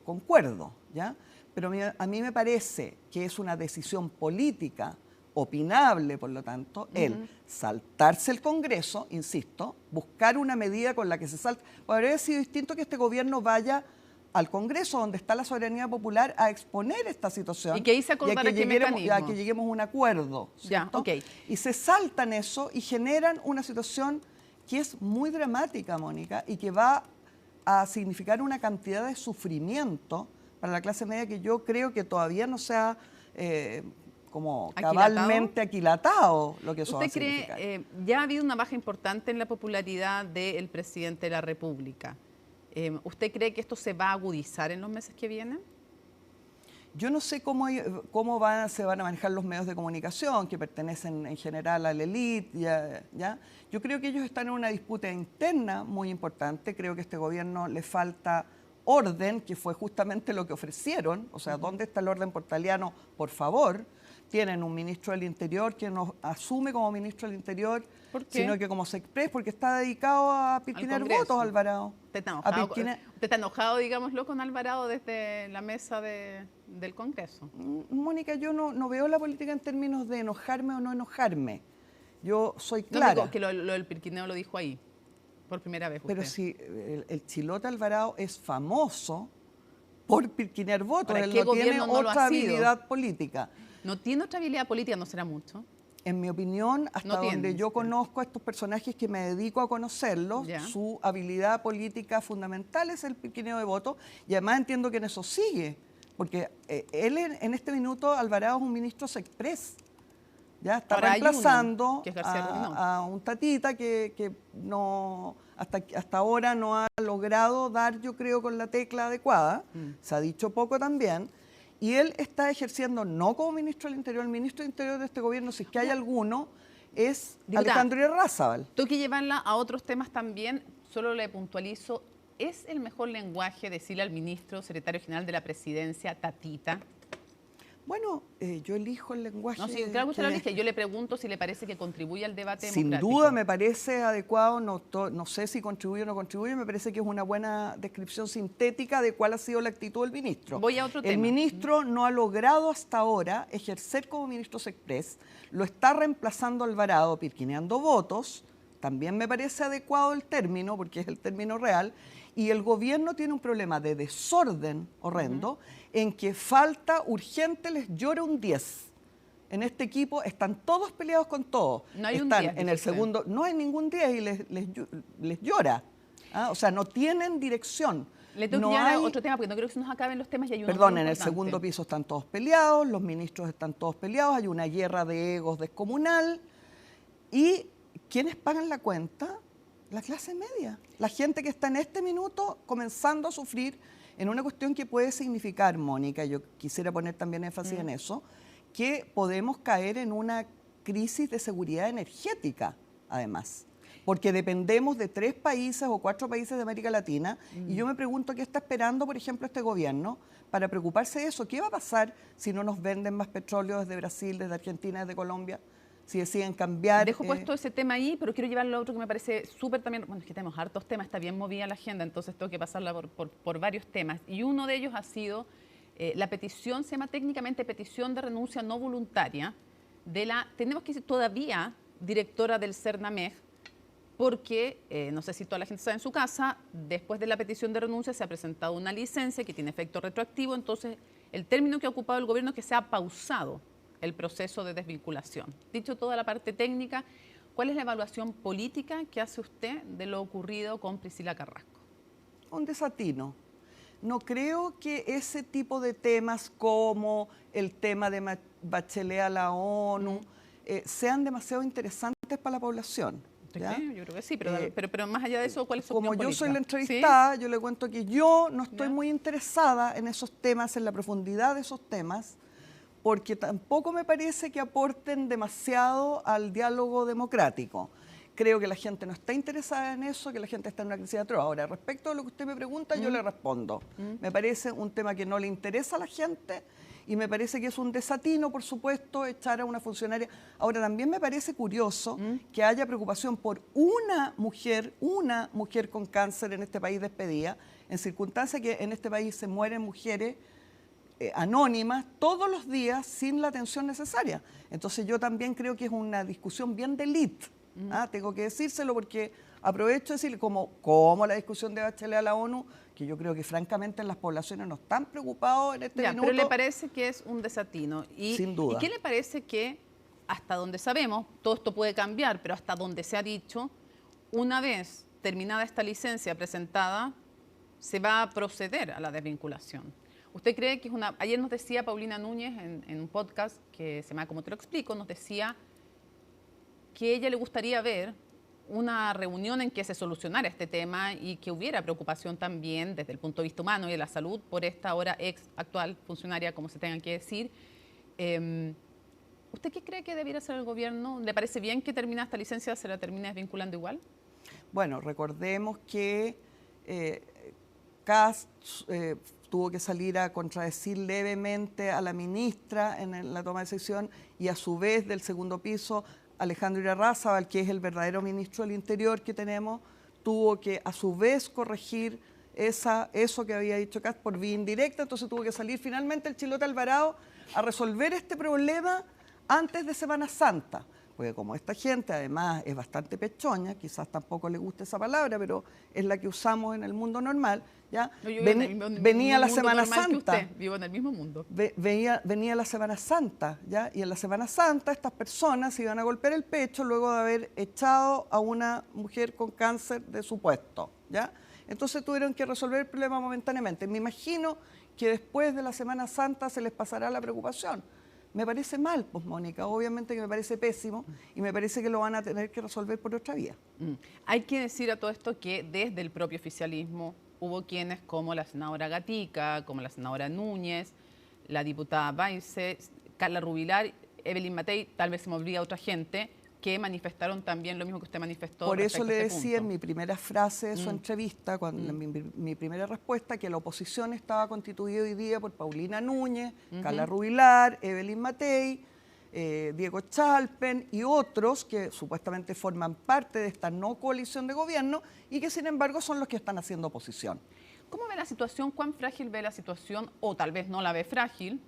concuerdo, ¿ya? Pero a mí me parece que es una decisión política opinable, por lo tanto, el saltarse el Congreso, insisto, buscar una medida con la que se salte. Habría sido distinto que este gobierno vaya al Congreso, donde está la soberanía popular, a exponer esta situación. Y que ahí se acordara qué mecanismo. A que lleguemos a un acuerdo. Ya, okay. Y se saltan eso y generan una situación que es muy dramática, Mónica, y que va a significar una cantidad de sufrimiento para la clase media que yo creo que todavía no se ha como cabalmente aquilatado lo que eso va a significar. ¿Usted cree, ya ha habido una baja importante en la popularidad del presidente de la República? ¿Usted cree que esto se va a agudizar en los meses que vienen? Yo no sé cómo se van a manejar los medios de comunicación que pertenecen en general a la élite. ¿Ya? Yo creo que ellos están en una disputa interna muy importante. Creo que a este gobierno le falta orden, que fue justamente lo que ofrecieron. O sea, ¿dónde está el orden portaliano? Por favor. Tienen un ministro del Interior que no asume como ministro del Interior, sino que como Sexpress, porque está dedicado a piscinar votos, Alvarado. ¿Usted está enojado, digámoslo, con Alvarado desde la mesa del Congreso? Mónica, yo no veo la política en términos de enojarme o no enojarme. Yo soy clara. No digo que lo del pirquineo lo dijo ahí, por primera vez. Pero si el Chilote Alvarado es famoso por pirquinear votos, él no tiene otra habilidad política. ¿No tiene otra habilidad política? ¿No será mucho? En mi opinión, hasta donde yo conozco a estos personajes que me dedico a conocerlos, su habilidad política fundamental es el pirquineo de votos, y además entiendo que en eso sigue, porque él en este minuto, Alvarado, es un ministro Sexpress. Ya está reemplazando a un tatita que no hasta ahora no ha logrado dar, yo creo, con la tecla adecuada. Se ha dicho poco también. Y él está ejerciendo no como ministro del Interior. El ministro del Interior de este gobierno, si es que hay alguno, es Alejandro Irarrázaval. Tengo que llevarla a otros temas también. Solo le puntualizo, ¿es el mejor lenguaje decirle al ministro, secretario general de la Presidencia, tatita? Bueno, yo elijo el lenguaje. No, sí, claro que usted lo elige. Yo le pregunto si le parece que contribuye al debate democrático. Sin duda me parece adecuado, no sé si contribuye o no contribuye, me parece que es una buena descripción sintética de cuál ha sido la actitud del ministro. Voy a otro tema. El ministro no ha logrado hasta ahora ejercer como ministro Sexpress, lo está reemplazando Alvarado, pirquineando votos, también me parece adecuado el término, porque es el término real, y el gobierno tiene un problema de desorden horrendo, en que falta urgente, les llora un 10. En este equipo están todos peleados con todos. No hay están un 10. En el segundo, no hay ningún 10 y les llora. O sea, no tienen dirección. Le tengo que llevar a otro tema, porque no creo que se nos acaben los temas y hay uno Perdón, en el segundo piso están todos peleados, los ministros están todos peleados, hay una guerra de egos descomunal. ¿Y quiénes pagan la cuenta? La clase media. La gente que está en este minuto comenzando a sufrir en una cuestión que puede significar, Mónica, yo quisiera poner también énfasis en eso, que podemos caer en una crisis de seguridad energética, además. Porque dependemos de 3 países o 4 países de América Latina, y yo me pregunto qué está esperando, por ejemplo, este gobierno para preocuparse de eso. ¿Qué va a pasar si no nos venden más petróleo desde Brasil, desde Argentina, desde Colombia? Si deciden cambiar... Dejo puesto ese tema ahí, pero quiero llevarlo a otro que me parece súper también... Bueno, es que tenemos hartos temas, está bien movida la agenda, entonces tengo que pasarla por varios temas. Y uno de ellos ha sido la petición, se llama técnicamente petición de renuncia no voluntaria, de la, tenemos que decir, todavía directora del CERNAMEG, porque, no sé si toda la gente sabe en su casa, después de la petición de renuncia se ha presentado una licencia que tiene efecto retroactivo, entonces el término que ha ocupado el gobierno es que se ha pausado el proceso de desvinculación. Dicho toda la parte técnica, ¿cuál es la evaluación política que hace usted de lo ocurrido con Priscila Carrasco? Un desatino. No creo que ese tipo de temas como el tema de Bachelet a la ONU sean demasiado interesantes para la población. ¿Ya? Yo creo que sí, pero más allá de eso, ¿cuál es su opinión política? Como yo soy la entrevistada, ¿sí? Yo le cuento que yo no estoy muy interesada en esos temas, en la profundidad de esos temas, porque tampoco me parece que aporten demasiado al diálogo democrático. Creo que la gente no está interesada en eso, que la gente está en una crisis atroz. Ahora, respecto a lo que usted me pregunta, yo le respondo. Me parece un tema que no le interesa a la gente y me parece que es un desatino, por supuesto, echar a una funcionaria. Ahora, también me parece curioso que haya preocupación por una mujer con cáncer en este país despedida, en circunstancias que en este país se mueren mujeres anónimas todos los días sin la atención necesaria. Entonces yo también creo que es una discusión bien de élite. Tengo que decírselo porque aprovecho de decirle como la discusión de Bachelet a la ONU, que yo creo que francamente en las poblaciones no están preocupados en este minuto. Pero le parece que es un desatino. Sin duda. ¿Y qué le parece que, hasta donde sabemos, todo esto puede cambiar, pero hasta donde se ha dicho, una vez terminada esta licencia presentada, se va a proceder a la desvinculación? ¿Usted cree que es una...? Ayer nos decía Paulina Núñez en un podcast que se llama Como te lo explico, nos decía que a ella le gustaría ver una reunión en que se solucionara este tema y que hubiera preocupación también desde el punto de vista humano y de la salud por esta ahora actual funcionaria, como se tenga que decir. ¿Usted qué cree que debiera hacer el gobierno? ¿Le parece bien que termine esta licencia, se la termine desvinculando igual? Bueno, recordemos que Kast tuvo que salir a contradecir levemente a la ministra en la toma de decisión y a su vez del segundo piso Alejandro Irarrázaval, que es el verdadero ministro del Interior que tenemos, tuvo que a su vez corregir eso que había dicho Kast por vía indirecta, entonces tuvo que salir finalmente el Chilote Alvarado a resolver este problema antes de Semana Santa. Porque como esta gente además es bastante pechoña, quizás tampoco le guste esa palabra, pero es la que usamos en el mundo normal, ¿ya? No, venía la Semana Santa. Vivo en el mismo mundo. Venía la Semana Santa, ¿ya? Y en la Semana Santa estas personas se iban a golpear el pecho luego de haber echado a una mujer con cáncer de su puesto, ¿ya? Entonces tuvieron que resolver el problema momentáneamente. Me imagino que después de la Semana Santa se les pasará la preocupación. Me parece mal, pues Mónica, obviamente que me parece pésimo y me parece que lo van a tener que resolver por otra vía. Hay que decir a todo esto que desde el propio oficialismo hubo quienes como la senadora Gatica, como la senadora Núñez, la diputada Baise, Carla Rubilar, Evelyn Matei, tal vez se me olvida otra gente, que manifestaron también lo mismo que usted manifestó. Por eso le este decía en mi primera frase de su entrevista, mi primera respuesta, que la oposición estaba constituida hoy día por Paulina Núñez, Carla Rubilar, Evelyn Matei, Diego Chalpen y otros que supuestamente forman parte de esta no coalición de gobierno y que sin embargo son los que están haciendo oposición. ¿Cómo ve la situación? ¿Cuán frágil ve la situación, o tal vez no la ve frágil,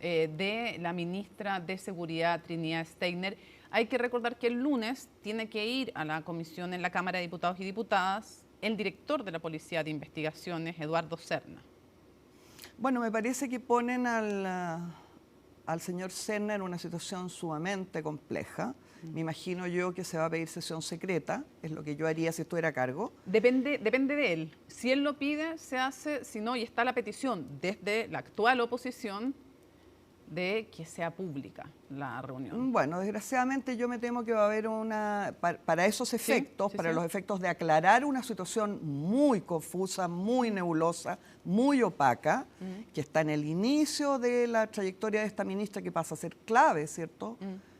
de la ministra de Seguridad, Trinidad Steiner? Hay que recordar que el lunes tiene que ir a la comisión en la Cámara de Diputados y Diputadas el director de la Policía de Investigaciones, Eduardo Serna. Bueno, me parece que ponen al señor Serna en una situación sumamente compleja. Me imagino yo que se va a pedir sesión secreta, es lo que yo haría si estuviera a cargo. Depende de él. Si él lo pide, se hace, si no, y está la petición desde la actual oposición de que sea pública la reunión. Bueno, desgraciadamente yo me temo que va a haber para esos efectos, para los efectos de aclarar una situación muy confusa, muy nebulosa, muy opaca, que está en el inicio de la trayectoria de esta ministra que pasa a ser clave, ¿cierto?,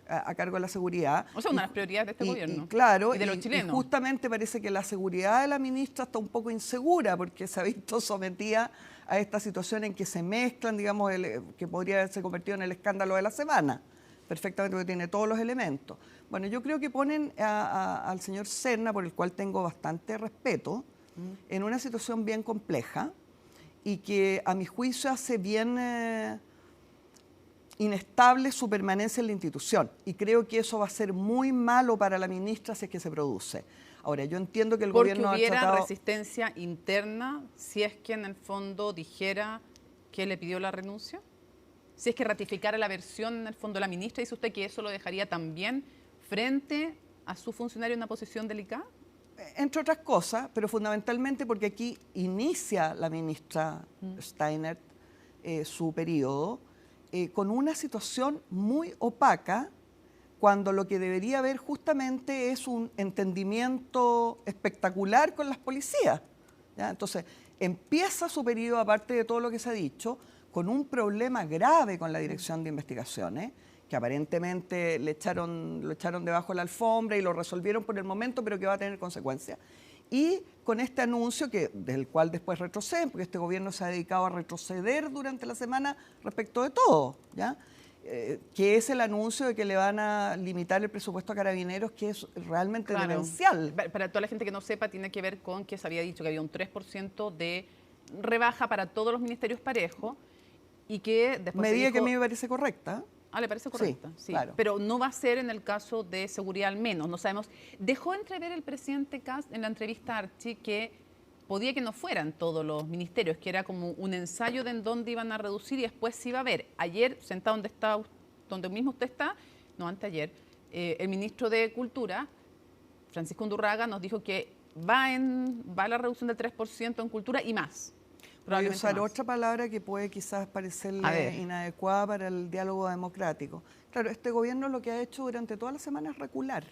a cargo de la seguridad. O sea, una de las prioridades de este gobierno. Claro, y de los chilenos. Y justamente parece que la seguridad de la ministra está un poco insegura porque se ha visto sometida a esta situación en que se mezclan, digamos, que podría haberse convertido en el escándalo de la semana, perfectamente porque tiene todos los elementos. Bueno, yo creo que ponen al señor Serna, por el cual tengo bastante respeto, en una situación bien compleja y que a mi juicio hace bien inestable su permanencia en la institución. Y creo que eso va a ser muy malo para la ministra si es que se produce. Ahora, yo entiendo que el gobierno ha tratado... Porque hubiera resistencia interna si es que en el fondo dijera que le pidió la renuncia. Si es que ratificara la versión en el fondo de la ministra, ¿dice usted que eso lo dejaría también frente a su funcionario en una posición delicada? Entre otras cosas, pero fundamentalmente porque aquí inicia la ministra Steiner su periodo con una situación muy opaca, cuando lo que debería haber justamente es un entendimiento espectacular con las policías, ¿ya? Entonces, empieza su periodo, aparte de todo lo que se ha dicho, con un problema grave con la Dirección de Investigaciones, que aparentemente lo echaron debajo de la alfombra y lo resolvieron por el momento, pero que va a tener consecuencias. Y con este anuncio, del cual después retroceden, porque este gobierno se ha dedicado a retroceder durante la semana respecto de todo, ¿ya? Que es el anuncio de que le van a limitar el presupuesto a Carabineros, que es realmente demencial. Para toda la gente que no sepa, tiene que ver con que se había dicho que había un 3% de rebaja para todos los ministerios parejos y que después medida que a mí me parece correcta. Ah, ¿le parece correcta? Sí, claro. Pero no va a ser en el caso de seguridad al menos, no sabemos. Dejó entrever el presidente Kast en la entrevista a Archie que podía que no fueran todos los ministerios, que era como un ensayo de en dónde iban a reducir y después se iba a ver. Ayer, sentado donde mismo usted está, no, anteayer, el ministro de Cultura, Francisco Undurraga, nos dijo que va la reducción del 3% en cultura y más. Voy a usar otra palabra que puede quizás parecerle inadecuada para el diálogo democrático. Claro, este gobierno lo que ha hecho durante toda la semana es recular.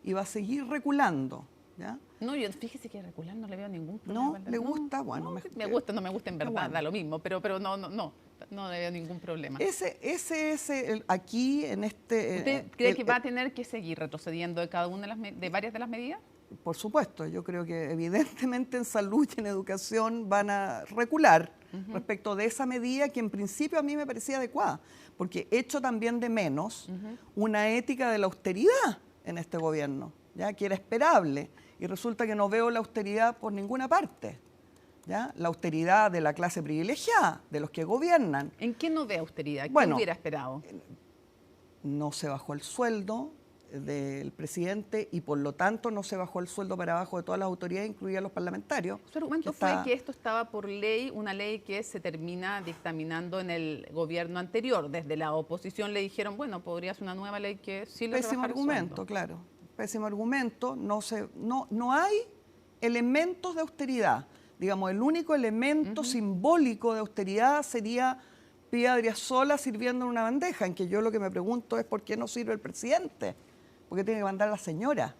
y va a seguir reculando, ¿ya? No, yo fíjese que recular no le veo ningún problema. ¿No? ¿Le gusta? Bueno, me gusta, no me gusta en verdad, bueno. Da lo mismo, pero no le veo ningún problema. Ese es aquí en este... ¿Usted cree que va a tener que seguir retrocediendo de cada una de varias de las medidas? Por supuesto, yo creo que evidentemente en salud y en educación van a recular respecto de esa medida que en principio a mí me parecía adecuada, porque echo también de menos una ética de la austeridad en este gobierno, ¿ya? Que era esperable, y resulta que no veo la austeridad por ninguna parte, ¿ya? La austeridad de la clase privilegiada, de los que gobiernan. ¿En qué no ve austeridad? ¿Qué hubiera esperado? No se bajó el sueldo del presidente y por lo tanto no se bajó el sueldo para abajo de todas las autoridades, incluidas los parlamentarios. Su argumento fue que esto estaba por ley, una ley que se termina dictaminando en el gobierno anterior. Desde la oposición le dijeron, bueno, podría ser una nueva ley que sí le Pésimo argumento, claro. Pésimo argumento. No hay elementos de austeridad. Digamos, el único elemento simbólico de austeridad sería Pía Adriasola sirviendo en una bandeja, en que yo lo que me pregunto es por qué no sirve el presidente. ¿Por qué tiene que mandar la señora?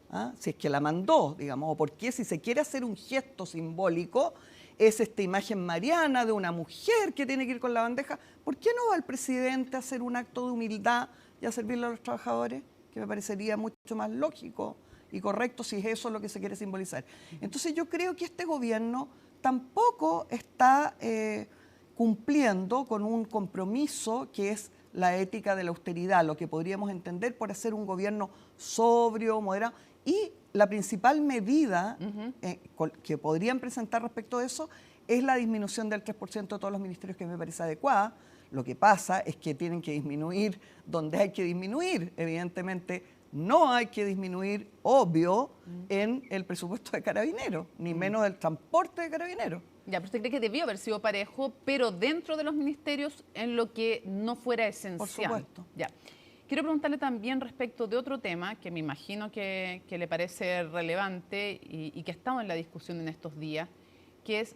¿Ah? Si es que la mandó, digamos, o por qué, si se quiere hacer un gesto simbólico, es esta imagen mariana de una mujer que tiene que ir con la bandeja. ¿Por qué no va el presidente a hacer un acto de humildad y a servirle a los trabajadores? Que me parecería mucho más lógico y correcto si es eso lo que se quiere simbolizar. Entonces yo creo que este gobierno tampoco está cumpliendo con un compromiso que es la ética de la austeridad, lo que podríamos entender por hacer un gobierno sobrio, moderado. Y la principal medida que podrían presentar respecto de eso es la disminución del 3% de todos los ministerios, que me parece adecuada. Lo que pasa es que tienen que disminuir donde hay que disminuir. Evidentemente, no hay que disminuir, obvio, en el presupuesto de Carabineros, ni menos del transporte de Carabineros. Ya, pero usted cree que debió haber sido parejo, pero dentro de los ministerios en lo que no fuera esencial. Por supuesto. Ya. Quiero preguntarle también respecto de otro tema que me imagino que le parece relevante y que ha estado en la discusión en estos días, que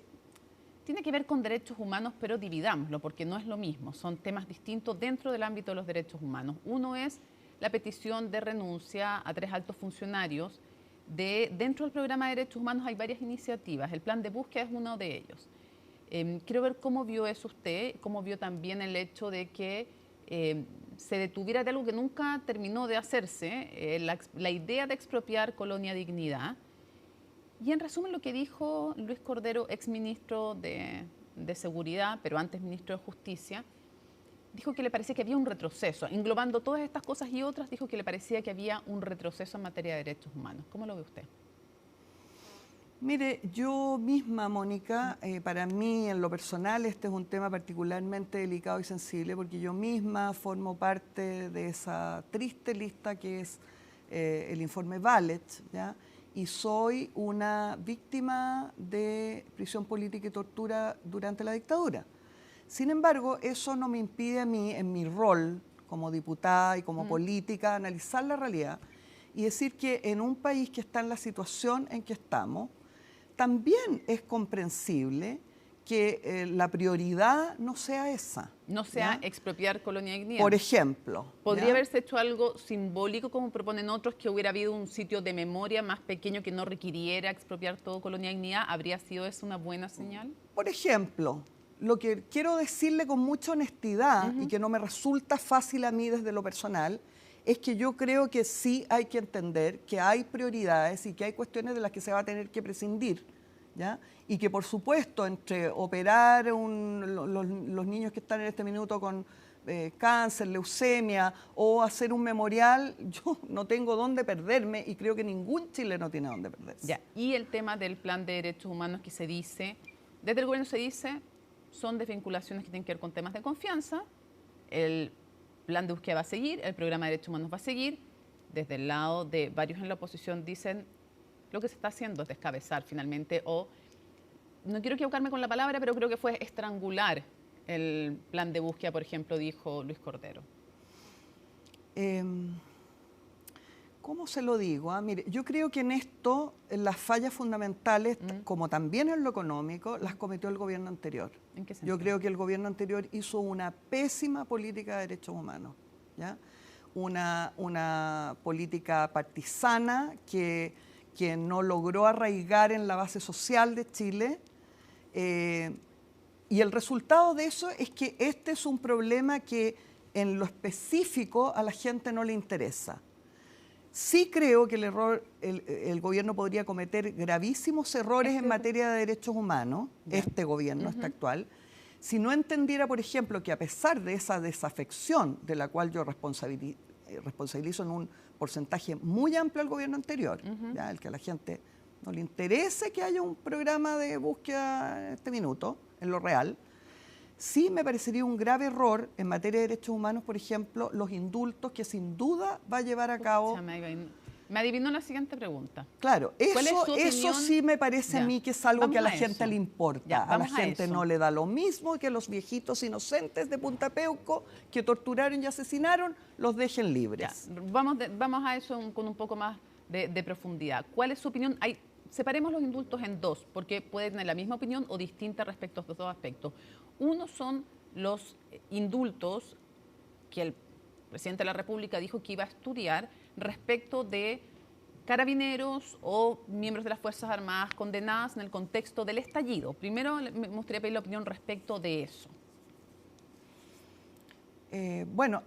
tiene que ver con derechos humanos, pero dividámoslo, porque no es lo mismo. Son temas distintos dentro del ámbito de los derechos humanos. Uno es la petición de renuncia a 3 altos funcionarios. Dentro del programa de derechos humanos hay varias iniciativas. El plan de búsqueda es uno de ellos. Quiero ver cómo vio eso usted, cómo vio también el hecho de que se detuviera de algo que nunca terminó de hacerse, la idea de expropiar Colonia Dignidad. Y en resumen lo que dijo Luis Cordero, exministro de Seguridad, pero antes ministro de Justicia, dijo que le parecía que había un retroceso. Englobando todas estas cosas y otras, dijo que le parecía que había un retroceso en materia de derechos humanos. ¿Cómo lo ve usted? Mire, yo misma, Mónica, para mí en lo personal este es un tema particularmente delicado y sensible, porque yo misma formo parte de esa triste lista que es el informe Vallet, ¿ya? Y soy una víctima de prisión política y tortura durante la dictadura. Sin embargo, eso no me impide a mí, en mi rol como diputada y como política, analizar la realidad y decir que en un país que está en la situación en que estamos, también es comprensible que la prioridad no sea esa. No sea expropiar Colonia Dignidad. Por ejemplo. ¿Podría haberse hecho algo simbólico, como proponen otros, que hubiera habido un sitio de memoria más pequeño que no requiriera expropiar todo Colonia Dignidad? ¿Habría sido eso una buena señal? Por ejemplo, lo que quiero decirle con mucha honestidad y que no me resulta fácil a mí desde lo personal, es que yo creo que sí hay que entender que hay prioridades y que hay cuestiones de las que se va a tener que prescindir, ¿ya? Y que por supuesto entre operar los niños que están en este minuto con cáncer, leucemia, o hacer un memorial, yo no tengo dónde perderme y creo que ningún chileno tiene dónde perderse. Ya. Y el tema del plan de derechos humanos que se dice, desde el gobierno se dice, son desvinculaciones que tienen que ver con temas de confianza. El plan de búsqueda va a seguir, el programa de derechos humanos va a seguir. Desde el lado de varios en la oposición dicen lo que se está haciendo es descabezar finalmente, o no quiero equivocarme con la palabra, pero creo que fue estrangular el plan de búsqueda, por ejemplo, dijo Luis Cordero. ¿Cómo se lo digo? Mire, yo creo que en esto las fallas fundamentales, como también en lo económico, las cometió el gobierno anterior. ¿En qué sentido? Yo creo que el gobierno anterior hizo una pésima política de derechos humanos, ¿ya? una política partisana que no logró arraigar en la base social de Chile. Y el resultado de eso es que este es un problema que en lo específico a la gente no le interesa. Sí creo que el gobierno podría cometer gravísimos errores en materia de derechos humanos, este gobierno, este actual, si no entendiera, por ejemplo, que a pesar de esa desafección de la cual yo responsabilizo en un porcentaje muy amplio al gobierno anterior, ¿ya? El que a la gente no le interese que haya un programa de búsqueda en este minuto, en lo real, sí me parecería un grave error en materia de derechos humanos, por ejemplo, los indultos que sin duda va a llevar a cabo... Me adivinó la siguiente pregunta. Claro, eso sí me parece a mí que es algo que a la gente le importa. A la gente no le da lo mismo que los viejitos inocentes de Punta Peuco que torturaron y asesinaron, los dejen libres. Vamos a eso con un poco más de profundidad. ¿Cuál es su opinión? Separemos los indultos en dos, porque pueden tener la misma opinión o distinta respecto a estos dos aspectos. Uno son los indultos que el presidente de la República dijo que iba a estudiar respecto de carabineros o miembros de las Fuerzas Armadas condenadas en el contexto del estallido. Primero me gustaría pedir la opinión respecto de eso. Bueno,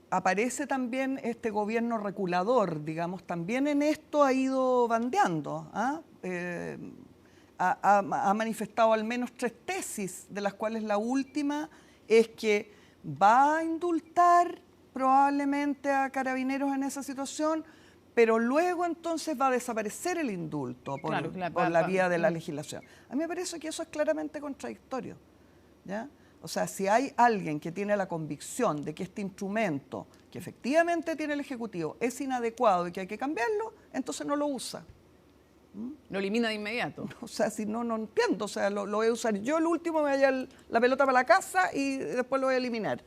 aparece también este gobierno reculador, digamos, también en esto ha ido bandeando, ha manifestado al menos 3 tesis, de las cuales la última es que va a indultar probablemente a carabineros en esa situación, pero luego entonces va a desaparecer el indulto por la vía de la legislación. A mí me parece que eso es claramente contradictorio, ¿ya? O sea, si hay alguien que tiene la convicción de que este instrumento, que efectivamente tiene el Ejecutivo, es inadecuado y que hay que cambiarlo, entonces no lo usa. Lo elimina de inmediato. O sea, si no entiendo, o sea, lo voy a usar yo, el último me voy a llevar la pelota para la casa y después lo voy a eliminar.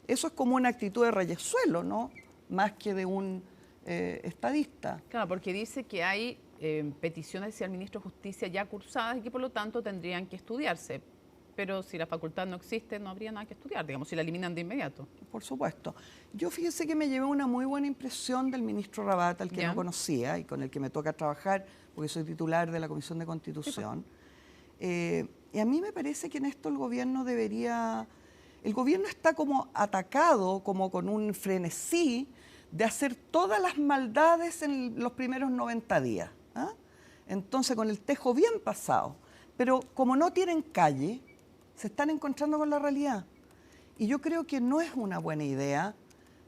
Eso es como una actitud de reyesuelo, ¿no? Más que de un estadista. Claro, porque dice que hay peticiones hacia el ministro de Justicia ya cursadas y que por lo tanto tendrían que estudiarse. Pero si la facultad no existe, no habría nada que estudiar, digamos, si la eliminan de inmediato. Por supuesto. Yo fíjese que me llevé una muy buena impresión del ministro Rabat, al que no conocía y con el que me toca trabajar, porque soy titular de la Comisión de Constitución. Y a mí me parece que en esto el gobierno debería... El gobierno está como atacado, como con un frenesí de hacer todas las maldades en los primeros 90 días. Entonces, con el tejo bien pasado. Pero como no tienen calle, se están encontrando con la realidad. Y yo creo que no es una buena idea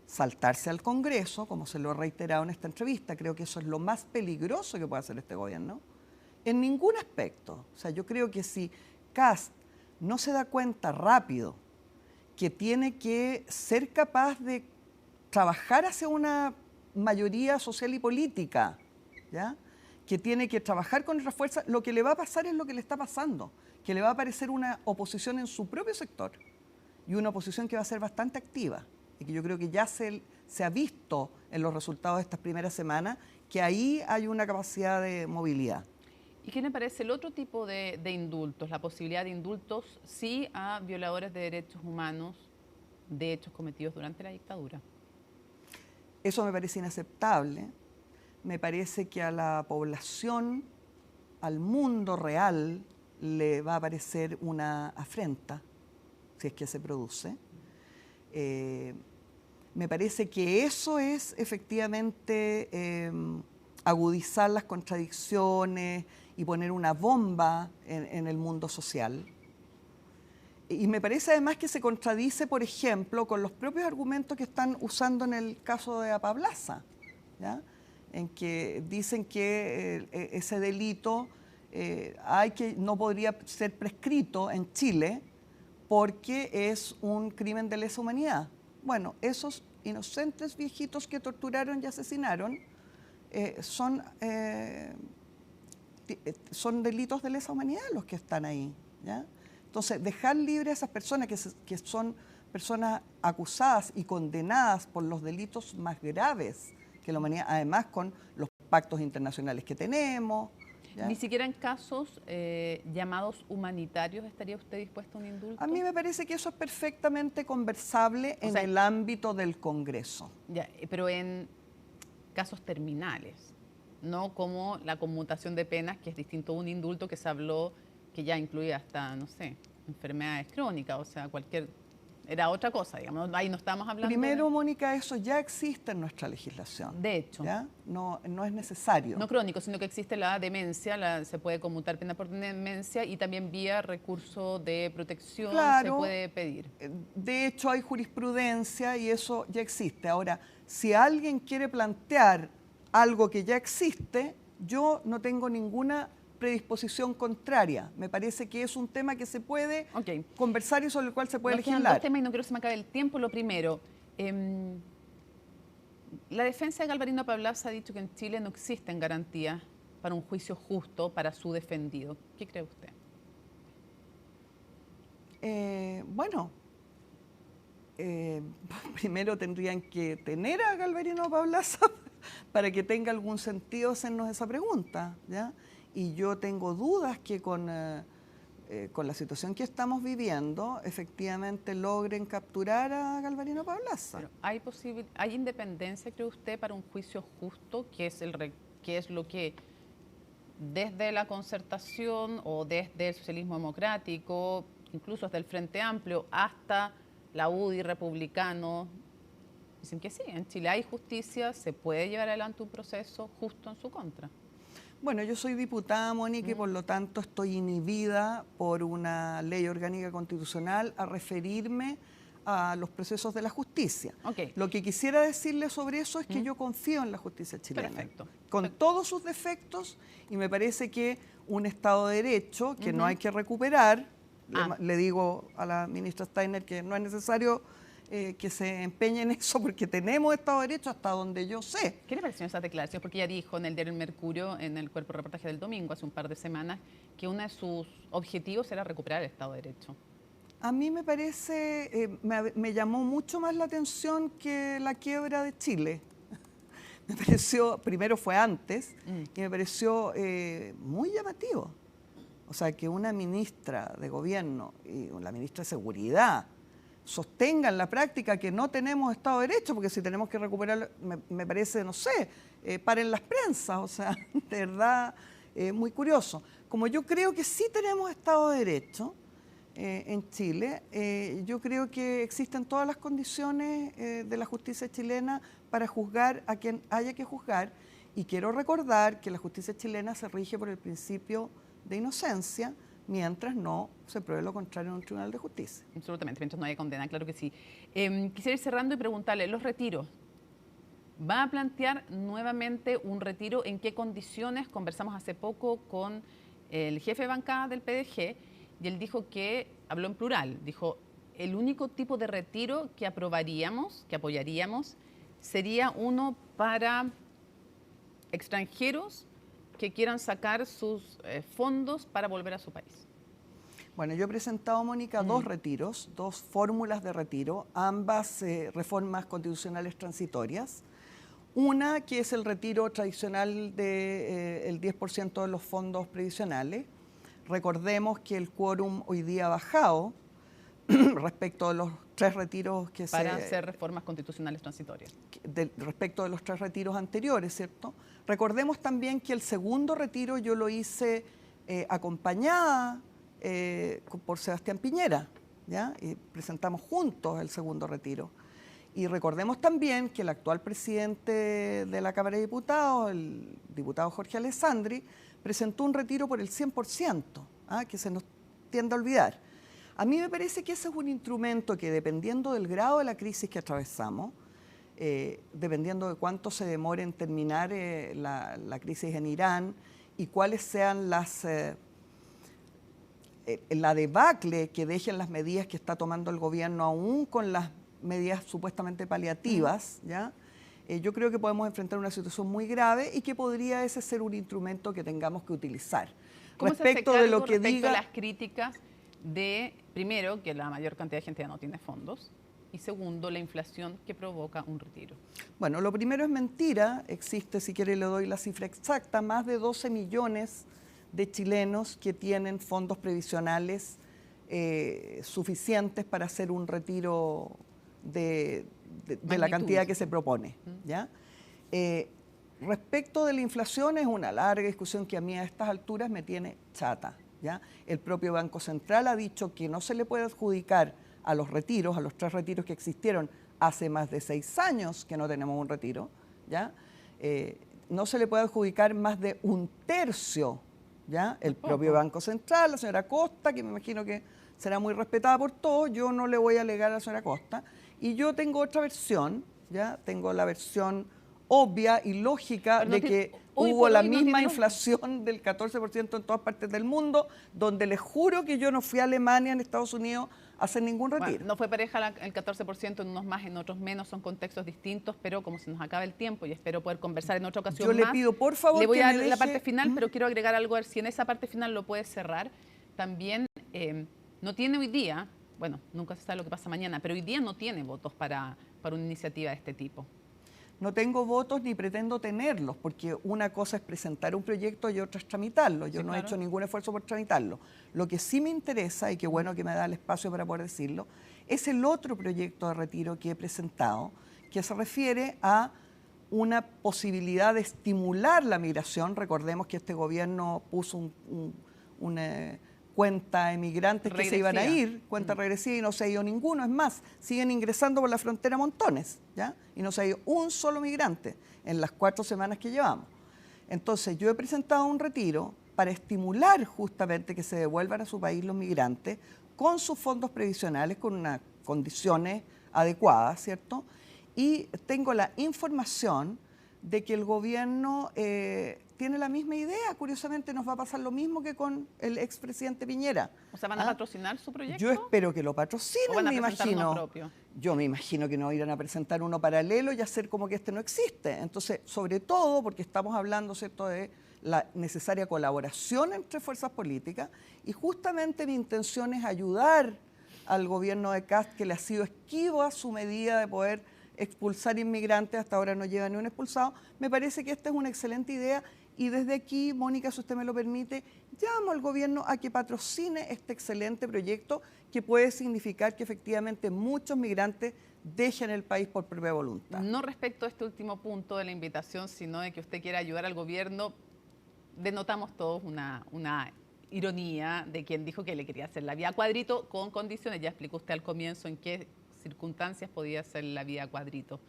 saltarse al Congreso, como se lo he reiterado en esta entrevista. Creo que eso es lo más peligroso que puede hacer este gobierno, en ningún aspecto. O sea, yo creo que si Kast no se da cuenta rápido que tiene que ser capaz de trabajar hacia una mayoría social y política, ¿ya? Que tiene que trabajar con otras fuerzas, lo que le va a pasar es lo que le está pasando, que le va a aparecer una oposición en su propio sector y una oposición que va a ser bastante activa y que yo creo que ya se ha visto en los resultados de estas primeras semanas que ahí hay una capacidad de movilidad. ¿Y qué le parece el otro tipo de indultos, la posibilidad de indultos sí a violadores de derechos humanos de hechos cometidos durante la dictadura? Eso me parece inaceptable. Me parece que a la población, al mundo real, le va a parecer una afrenta, si es que se produce. Me parece que eso es efectivamente agudizar las contradicciones y poner una bomba en el mundo social. Y me parece además que se contradice, por ejemplo, con los propios argumentos que están usando en el caso de Apablaza, ¿ya? En que dicen que ese delito no podría ser prescrito en Chile porque es un crimen de lesa humanidad. Bueno, esos inocentes viejitos que torturaron y asesinaron son delitos de lesa humanidad los que están ahí, ¿ya? Entonces, dejar libre a esas personas que son personas acusadas y condenadas por los delitos más graves que la humanidad, además con los pactos internacionales que tenemos. ¿ya? Ni siquiera en casos llamados humanitarios estaría usted dispuesto a un indulto. A mí me parece que eso es perfectamente conversable en el ámbito del Congreso. Ya, pero en casos terminales, no como la conmutación de penas, que es distinto a un indulto que se habló, que ya incluía hasta, no sé, enfermedades crónicas, o sea, era otra cosa, digamos, ahí no estamos hablando. Primero, Mónica, eso ya existe en nuestra legislación. De hecho. ¿Ya? No es necesario. No crónico, sino que existe la demencia, se puede conmutar pena por demencia y también vía recurso de protección se puede pedir. De hecho, hay jurisprudencia y eso ya existe. Ahora, si alguien quiere plantear algo que ya existe, yo no tengo ninguna predisposición contraria. Me parece que es un tema que se puede conversar y sobre el cual se puede legislar. Dos temas y no quiero que se me acabe el tiempo. Lo primero, la defensa de Galvarino Pablaza ha dicho que en Chile no existen garantías para un juicio justo para su defendido. ¿Qué cree usted? Primero tendrían que tener a Galvarino Pablaza para que tenga algún sentido hacernos esa pregunta, ¿ya? Y yo tengo dudas que con la situación que estamos viviendo, efectivamente logren capturar a Galvarino Pablaza. Pero ¿hay independencia, cree usted, para un juicio justo, que es lo que desde la concertación o desde el socialismo democrático, incluso desde el Frente Amplio, hasta la UDI, republicano, dicen que sí, en Chile hay justicia, se puede llevar adelante un proceso justo en su contra? Bueno, yo soy diputada, Mónica, y por lo tanto estoy inhibida por una ley orgánica constitucional a referirme a los procesos de la justicia. Lo que quisiera decirle sobre eso es que yo confío en la justicia chilena. Perfecto. Con todos sus defectos, y me parece que un Estado de Derecho que no hay que recuperar, le digo a la ministra Steiner que no es necesario que se empeñe en eso porque tenemos Estado de Derecho hasta donde yo sé. ¿Qué le pareció esas declaraciones? Porque ella dijo en el diario El Mercurio, en el cuerpo de reportaje del domingo, hace un par de semanas, que uno de sus objetivos era recuperar el Estado de Derecho. A mí me parece, me llamó mucho más la atención que la quiebra de Chile. Me pareció, primero fue antes, y me pareció muy llamativo. O sea, que una ministra de Gobierno y la ministra de Seguridad sostengan la práctica que no tenemos Estado de Derecho, porque si tenemos que recuperar, me parece, no sé, paren las prensas, o sea, de verdad, muy curioso. Como yo creo que sí tenemos Estado de Derecho en Chile, yo creo que existen todas las condiciones de la justicia chilena para juzgar a quien haya que juzgar, y quiero recordar que la justicia chilena se rige por el principio de inocencia, mientras no se pruebe lo contrario en un tribunal de justicia. Absolutamente, mientras no haya condena, claro que sí. Quisiera ir cerrando y preguntarle, los retiros. ¿Va a plantear nuevamente un retiro? ¿En qué condiciones? Conversamos hace poco con el jefe de bancada del PDG y él dijo que, habló en plural, dijo, el único tipo de retiro que aprobaríamos, que apoyaríamos, sería uno para extranjeros que quieran sacar sus fondos para volver a su país. Bueno, yo he presentado, Mónica, dos retiros, dos fórmulas de retiro, ambas reformas constitucionales transitorias. Una que es el retiro tradicional del 10% de los fondos previsionales. Recordemos que el quórum hoy día ha bajado respecto de los tres retiros que para hacer reformas constitucionales transitorias. Respecto de los tres retiros anteriores, ¿cierto? Recordemos también que el segundo retiro yo lo hice acompañada por Sebastián Piñera, ¿ya? Y presentamos juntos el segundo retiro. Y recordemos también que el actual presidente de la Cámara de Diputados, el diputado Jorge Alessandri, presentó un retiro por el 100%, que se nos tiende a olvidar. A mí me parece que ese es un instrumento que, dependiendo del grado de la crisis que atravesamos, dependiendo de cuánto se demore en terminar la crisis en Irán y cuáles sean la debacle que dejen las medidas que está tomando el gobierno, aún con las medidas supuestamente paliativas, ¿ya? Yo creo que podemos enfrentar una situación muy grave y que podría ese ser un instrumento que tengamos que utilizar. Respecto de lo que diga las críticas de, primero, que la mayor cantidad de gente ya no tiene fondos, y segundo, la inflación que provoca un retiro. Bueno, lo primero es mentira, existe, si quiere le doy la cifra exacta, más de 12 millones de chilenos que tienen fondos previsionales suficientes para hacer un retiro de la cantidad que se propone, ¿ya? Respecto de la inflación, es una larga discusión que a mí a estas alturas me tiene chata, ¿ya? El propio Banco Central ha dicho que no se le puede adjudicar a los retiros, a los 3 retiros que existieron hace más de 6 años que no tenemos un retiro, ¿ya? No se le puede adjudicar más de 1/3, ¿ya? El propio Banco Central, la señora Costa, que me imagino que será muy respetada por todos, yo no le voy a alegar a la señora Costa, y yo tengo otra versión, ¿ya? Tengo la versión obvia y lógica de que hubo la misma inflación del 14% en todas partes del mundo, donde les juro que yo no fui a Alemania, en Estados Unidos, a hacer ningún retiro. Bueno, no fue pareja el 14%, en unos más, en otros menos, son contextos distintos, pero como se nos acaba el tiempo y espero poder conversar en otra ocasión yo le pido, por favor, le voy que a me dar la deje... parte final, pero quiero agregar algo, a ver si en esa parte final lo puedes cerrar. También no tiene hoy día, bueno, nunca se sabe lo que pasa mañana, pero hoy día no tiene votos para una iniciativa de este tipo. No tengo votos ni pretendo tenerlos, porque una cosa es presentar un proyecto y otra es tramitarlo. Yo no he hecho ningún esfuerzo por tramitarlo. Lo que sí me interesa, y qué bueno que me da el espacio para poder decirlo, es el otro proyecto de retiro que he presentado, que se refiere a una posibilidad de estimular la migración. Recordemos que este gobierno puso una cuenta de migrantes regresiva, que se iban a ir, cuenta regresiva, y no se ha ido ninguno. Es más, siguen ingresando por la frontera montones, ¿ya? Y no se ha ido un solo migrante en las 4 semanas que llevamos. Entonces, yo he presentado un retiro para estimular justamente que se devuelvan a su país los migrantes con sus fondos previsionales, con unas condiciones adecuadas, ¿cierto? Y tengo la información de que el gobierno tiene la misma idea. Curiosamente nos va a pasar lo mismo que con el expresidente Piñera. O sea, ¿van a patrocinar su proyecto? Yo espero que lo patrocinen, me imagino. Uno propio? Yo me imagino que no irán a presentar uno paralelo y hacer como que este no existe. Entonces, sobre todo porque estamos hablando, ¿cierto?, de la necesaria colaboración entre fuerzas políticas, y justamente mi intención es ayudar al gobierno de Kast, que le ha sido esquivo a su medida de poder expulsar inmigrantes, hasta ahora no lleva ni un expulsado. Me parece que esta es una excelente idea, y desde aquí, Mónica, si usted me lo permite, llamo al gobierno a que patrocine este excelente proyecto que puede significar que efectivamente muchos migrantes dejen el país por propia voluntad. No respecto a este último punto de la invitación, sino de que usted quiera ayudar al gobierno, denotamos todos una ironía de quien dijo que le quería hacer la vía Cuadrito con condiciones. Ya explicó usted al comienzo en qué circunstancias podía hacer la vía Cuadrito.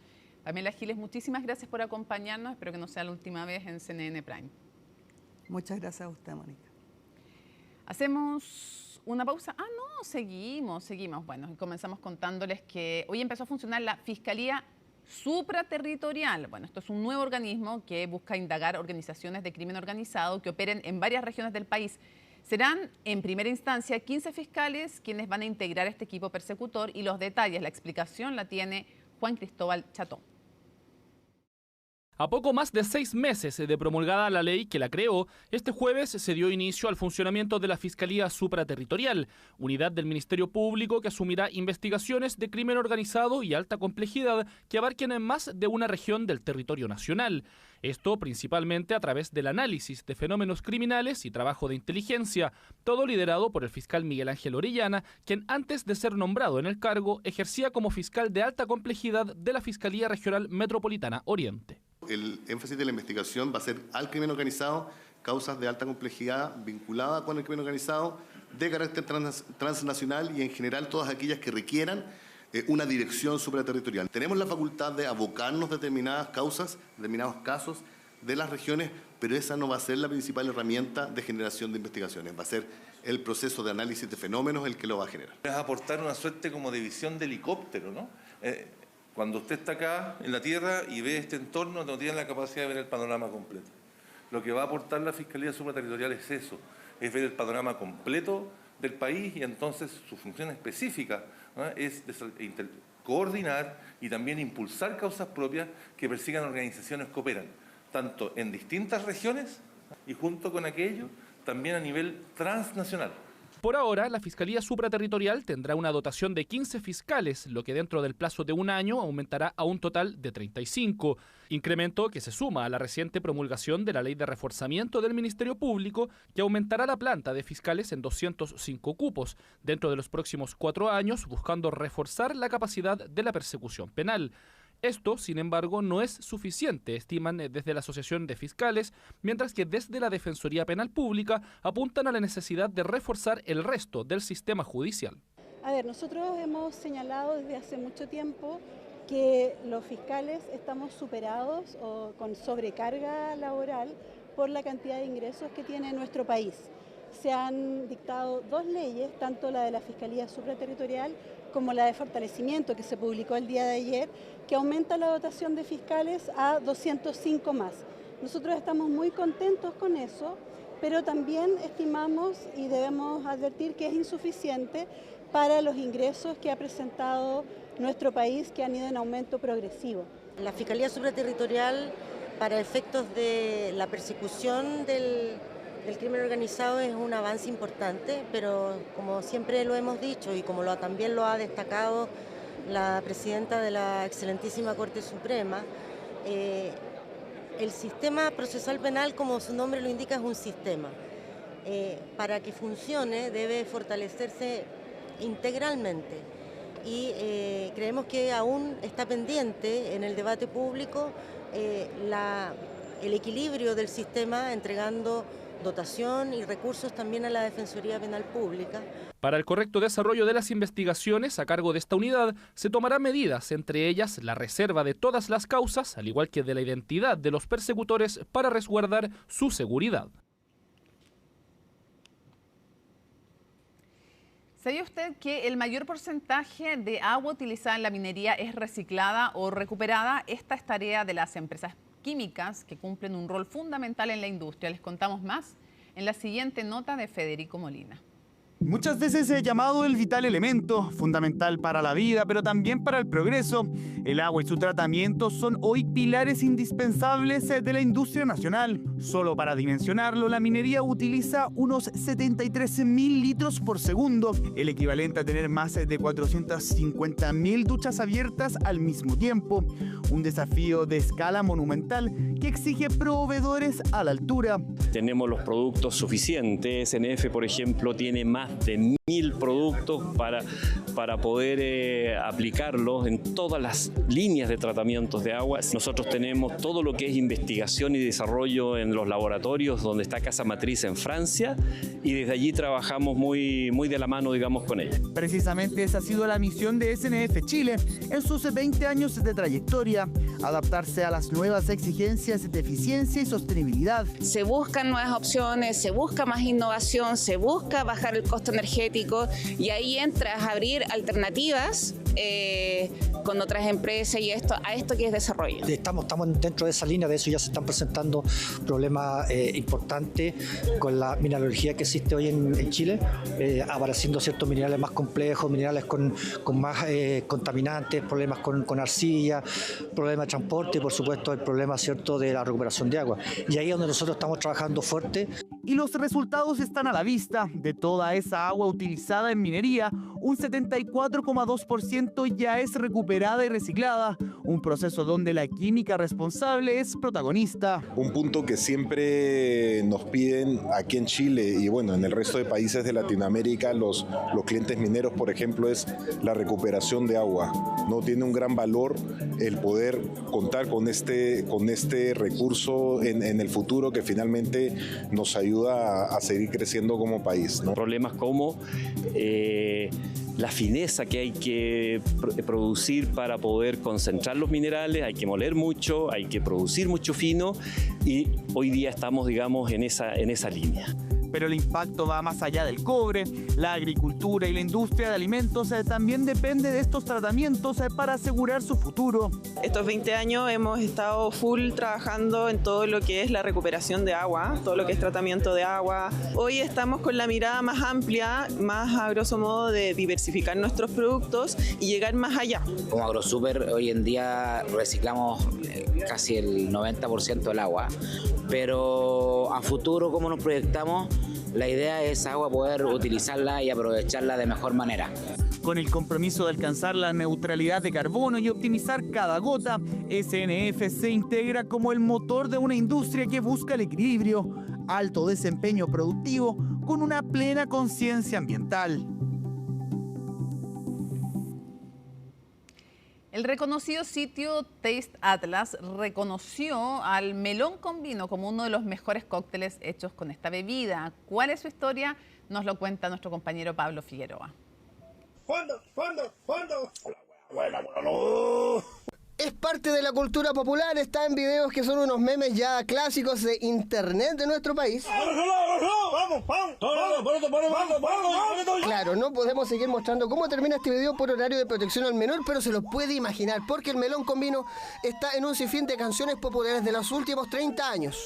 Pamela Giles, muchísimas gracias por acompañarnos. Espero que no sea la última vez en CNN Prime. Muchas gracias a usted, Mónica. Hacemos una pausa. Ah, no, seguimos. Bueno, y comenzamos contándoles que hoy empezó a funcionar la Fiscalía Supraterritorial. Bueno, esto es un nuevo organismo que busca indagar organizaciones de crimen organizado que operen en varias regiones del país. Serán, en primera instancia, 15 fiscales quienes van a integrar este equipo persecutor, y los detalles, la explicación la tiene Juan Cristóbal Chatón. A poco más de 6 meses de promulgada la ley que la creó, este jueves se dio inicio al funcionamiento de la Fiscalía Supraterritorial, unidad del Ministerio Público que asumirá investigaciones de crimen organizado y alta complejidad que abarquen en más de una región del territorio nacional. Esto principalmente a través del análisis de fenómenos criminales y trabajo de inteligencia, todo liderado por el fiscal Miguel Ángel Orellana, quien antes de ser nombrado en el cargo ejercía como fiscal de alta complejidad de la Fiscalía Regional Metropolitana Oriente. El énfasis de la investigación va a ser al crimen organizado, causas de alta complejidad vinculadas con el crimen organizado, de carácter transnacional y en general todas aquellas que requieran una dirección supraterritorial. Tenemos la facultad de abocarnos determinadas causas, determinados casos de las regiones, pero esa no va a ser la principal herramienta de generación de investigaciones, va a ser el proceso de análisis de fenómenos el que lo va a generar. Es aportar una suerte como de visión de helicóptero, ¿no? Cuando usted está acá en la tierra y ve este entorno, no tiene la capacidad de ver el panorama completo. Lo que va a aportar la Fiscalía Supraterritorial es eso, es ver el panorama completo del país, y entonces su función específica, ¿no?, es coordinar y también impulsar causas propias que persigan organizaciones que operan, tanto en distintas regiones y junto con aquello también a nivel transnacional. Por ahora, la Fiscalía Supraterritorial tendrá una dotación de 15 fiscales, lo que dentro del plazo de un año aumentará a un total de 35, incremento que se suma a la reciente promulgación de la Ley de Reforzamiento del Ministerio Público, que aumentará la planta de fiscales en 205 cupos dentro de los próximos 4 años, buscando reforzar la capacidad de la persecución penal. Esto, sin embargo, no es suficiente, estiman desde la Asociación de Fiscales, mientras que desde la Defensoría Penal Pública apuntan a la necesidad de reforzar el resto del sistema judicial. A ver, nosotros hemos señalado desde hace mucho tiempo que los fiscales estamos superados o con sobrecarga laboral por la cantidad de ingresos que tiene nuestro país. Se han dictado 2 leyes, tanto la de la Fiscalía Supraterritorial como la de fortalecimiento que se publicó el día de ayer, que aumenta la dotación de fiscales a 205 más. Nosotros estamos muy contentos con eso, pero también estimamos y debemos advertir que es insuficiente para los ingresos que ha presentado nuestro país, que han ido en aumento progresivo. La Fiscalía Supraterritorial, para efectos de la persecución del crimen organizado, es un avance importante, pero como siempre lo hemos dicho y como también lo ha destacado la presidenta de la excelentísima Corte Suprema, el sistema procesal penal, como su nombre lo indica, es un sistema. Para que funcione debe fortalecerse integralmente y creemos que aún está pendiente en el debate público el equilibrio del sistema, entregando dotación y recursos también a la Defensoría Penal Pública. Para el correcto desarrollo de las investigaciones a cargo de esta unidad, se tomarán medidas, entre ellas la reserva de todas las causas, al igual que de la identidad de los persecutores, para resguardar su seguridad. ¿Sabía usted que el mayor porcentaje de agua utilizada en la minería es reciclada o recuperada? Esta es tarea de las empresas químicas que cumplen un rol fundamental en la industria. Les contamos más en la siguiente nota de Federico Molina. Muchas veces es llamado el vital elemento, fundamental para la vida, pero también para el progreso. El agua y su tratamiento son hoy pilares indispensables de la industria nacional. Solo para dimensionarlo, la minería utiliza unos 73.000 litros por segundo, el equivalente a tener más de 450.000 duchas abiertas al mismo tiempo. Un desafío de escala monumental que exige proveedores a la altura. Tenemos los productos suficientes. SNF, por ejemplo, tiene más de 1000 productos para poder aplicarlos en todas las líneas de tratamientos de agua. Nosotros tenemos todo lo que es investigación y desarrollo en los laboratorios donde está Casa Matriz en Francia, y desde allí trabajamos muy de la mano, digamos, con ella. Precisamente esa ha sido la misión de SNF Chile en sus 20 años de trayectoria: adaptarse a las nuevas exigencias de eficiencia y sostenibilidad. Se buscan nuevas opciones, se busca más innovación, se busca bajar el costo energético, y ahí entras a abrir alternativas con otras empresas y a esto que es desarrollo. Estamos dentro de esa línea, de eso ya se están presentando problemas importantes con la mineralogía que existe hoy en Chile, apareciendo ciertos minerales más complejos, minerales con más contaminantes, problemas con arcilla, problemas de transporte y por supuesto el problema, cierto, de la recuperación de agua. Y ahí es donde nosotros estamos trabajando fuerte. Y los resultados están a la vista. De toda esa agua utilizada en minería, un 74,2% ya es recuperada y reciclada, un proceso donde la química responsable es protagonista. Un punto que siempre nos piden aquí en Chile y bueno, en el resto de países de Latinoamérica, los clientes mineros, por ejemplo, es la recuperación de agua. No tiene un gran valor el poder contar con este recurso en el futuro, que finalmente nos ayuda a seguir creciendo como país, ¿no? Problemas como la fineza que hay que producir para poder concentrar los minerales, hay que moler mucho, hay que producir mucho fino, y hoy día estamos, digamos, en esa línea. Pero el impacto va más allá del cobre. La agricultura y la industria de alimentos también depende de estos tratamientos para asegurar su futuro. Estos 20 años hemos estado full trabajando en todo lo que es la recuperación de agua, todo lo que es tratamiento de agua. Hoy estamos con la mirada más amplia, más a grosso modo de diversificar nuestros productos y llegar más allá. Como AgroSuper hoy en día reciclamos casi el 90% del agua, pero a futuro, ¿cómo nos proyectamos? La idea es agua poder utilizarla y aprovecharla de mejor manera. Con el compromiso de alcanzar la neutralidad de carbono y optimizar cada gota, SNF se integra como el motor de una industria que busca el equilibrio, alto desempeño productivo con una plena conciencia ambiental. El reconocido sitio Taste Atlas reconoció al melón con vino como uno de los mejores cócteles hechos con esta bebida. ¿Cuál es su historia? Nos lo cuenta nuestro compañero Pablo Figueroa. ¡Fondo! Es parte de la cultura popular, está en videos que son unos memes ya clásicos de internet de nuestro país. Claro, no podemos seguir mostrando cómo termina este video por horario de protección al menor, pero se lo puede imaginar, porque el melón con vino está en un sinfín de canciones populares de los últimos 30 años.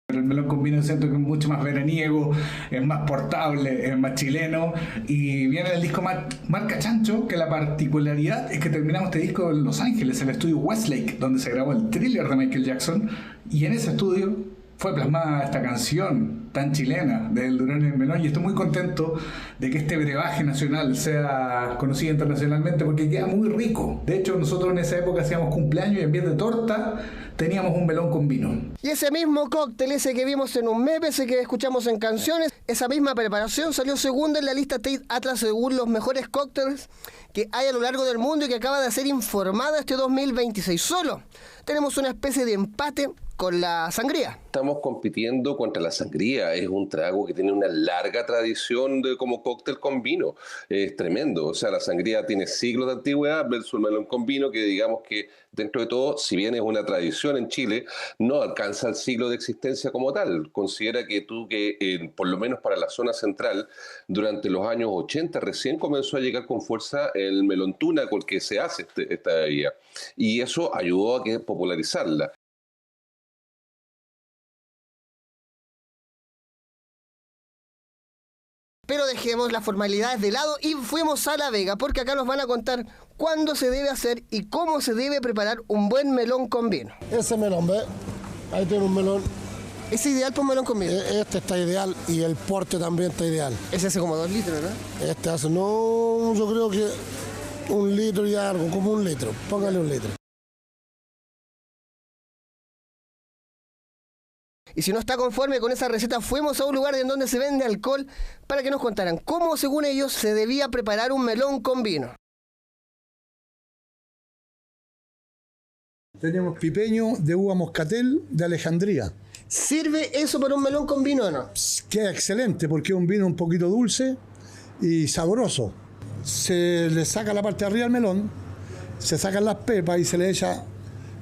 El melón con vino siento que es mucho más veraniego, es más portable, es más chileno y viene del disco Marca Chancho, que la particularidad es que terminamos este disco en Los Ángeles, en el estudio Westlake, donde se grabó el Thriller de Michael Jackson, y en ese estudio fue plasmada esta canción tan chilena del Durán y el Melón, y estoy muy contento de que este brebaje nacional sea conocido internacionalmente porque queda muy rico. De hecho, nosotros en esa época hacíamos cumpleaños y en vez de torta teníamos un melón con vino. Y ese mismo cóctel, ese que vimos en un meme, ese que escuchamos en canciones, esa misma preparación salió segunda en la lista Taste Atlas según los mejores cócteles que hay a lo largo del mundo y que acaba de ser informada este 2026. Solo tenemos una especie de empate con la sangría. Estamos compitiendo contra la sangría. Es un trago que tiene una larga tradición como cóctel con vino. Es tremendo. O sea, la sangría tiene siglos de antigüedad versus el melón con vino, que digamos que dentro de todo, si bien es una tradición en Chile, no alcanza el siglo de existencia como tal. Considera que por lo menos para la zona central, durante los años 80 recién comenzó a llegar con fuerza el melón tuna con el que se hace esta bebida. Y eso ayudó a popularizarla. Pero dejemos las formalidades de lado y fuimos a La Vega, porque acá nos van a contar cuándo se debe hacer y cómo se debe preparar un buen melón con vino. Ese melón, ¿ves? Ahí tiene un melón. ¿Es ideal para un melón con vino? Este está ideal y el porte también está ideal. Ese hace como 2 litros, ¿no? Este hace, no, yo creo que 1 litro y algo, como 1 litro. Póngale 1 litro. Y si no está conforme con esa receta, fuimos a un lugar en donde se vende alcohol para que nos contaran cómo, según ellos, se debía preparar un melón con vino. Tenemos pipeño de uva moscatel de Alejandría. ¿Sirve eso para un melón con vino o no? Queda excelente porque es un vino un poquito dulce y sabroso. Se le saca la parte de arriba al melón, se sacan las pepas y se le echa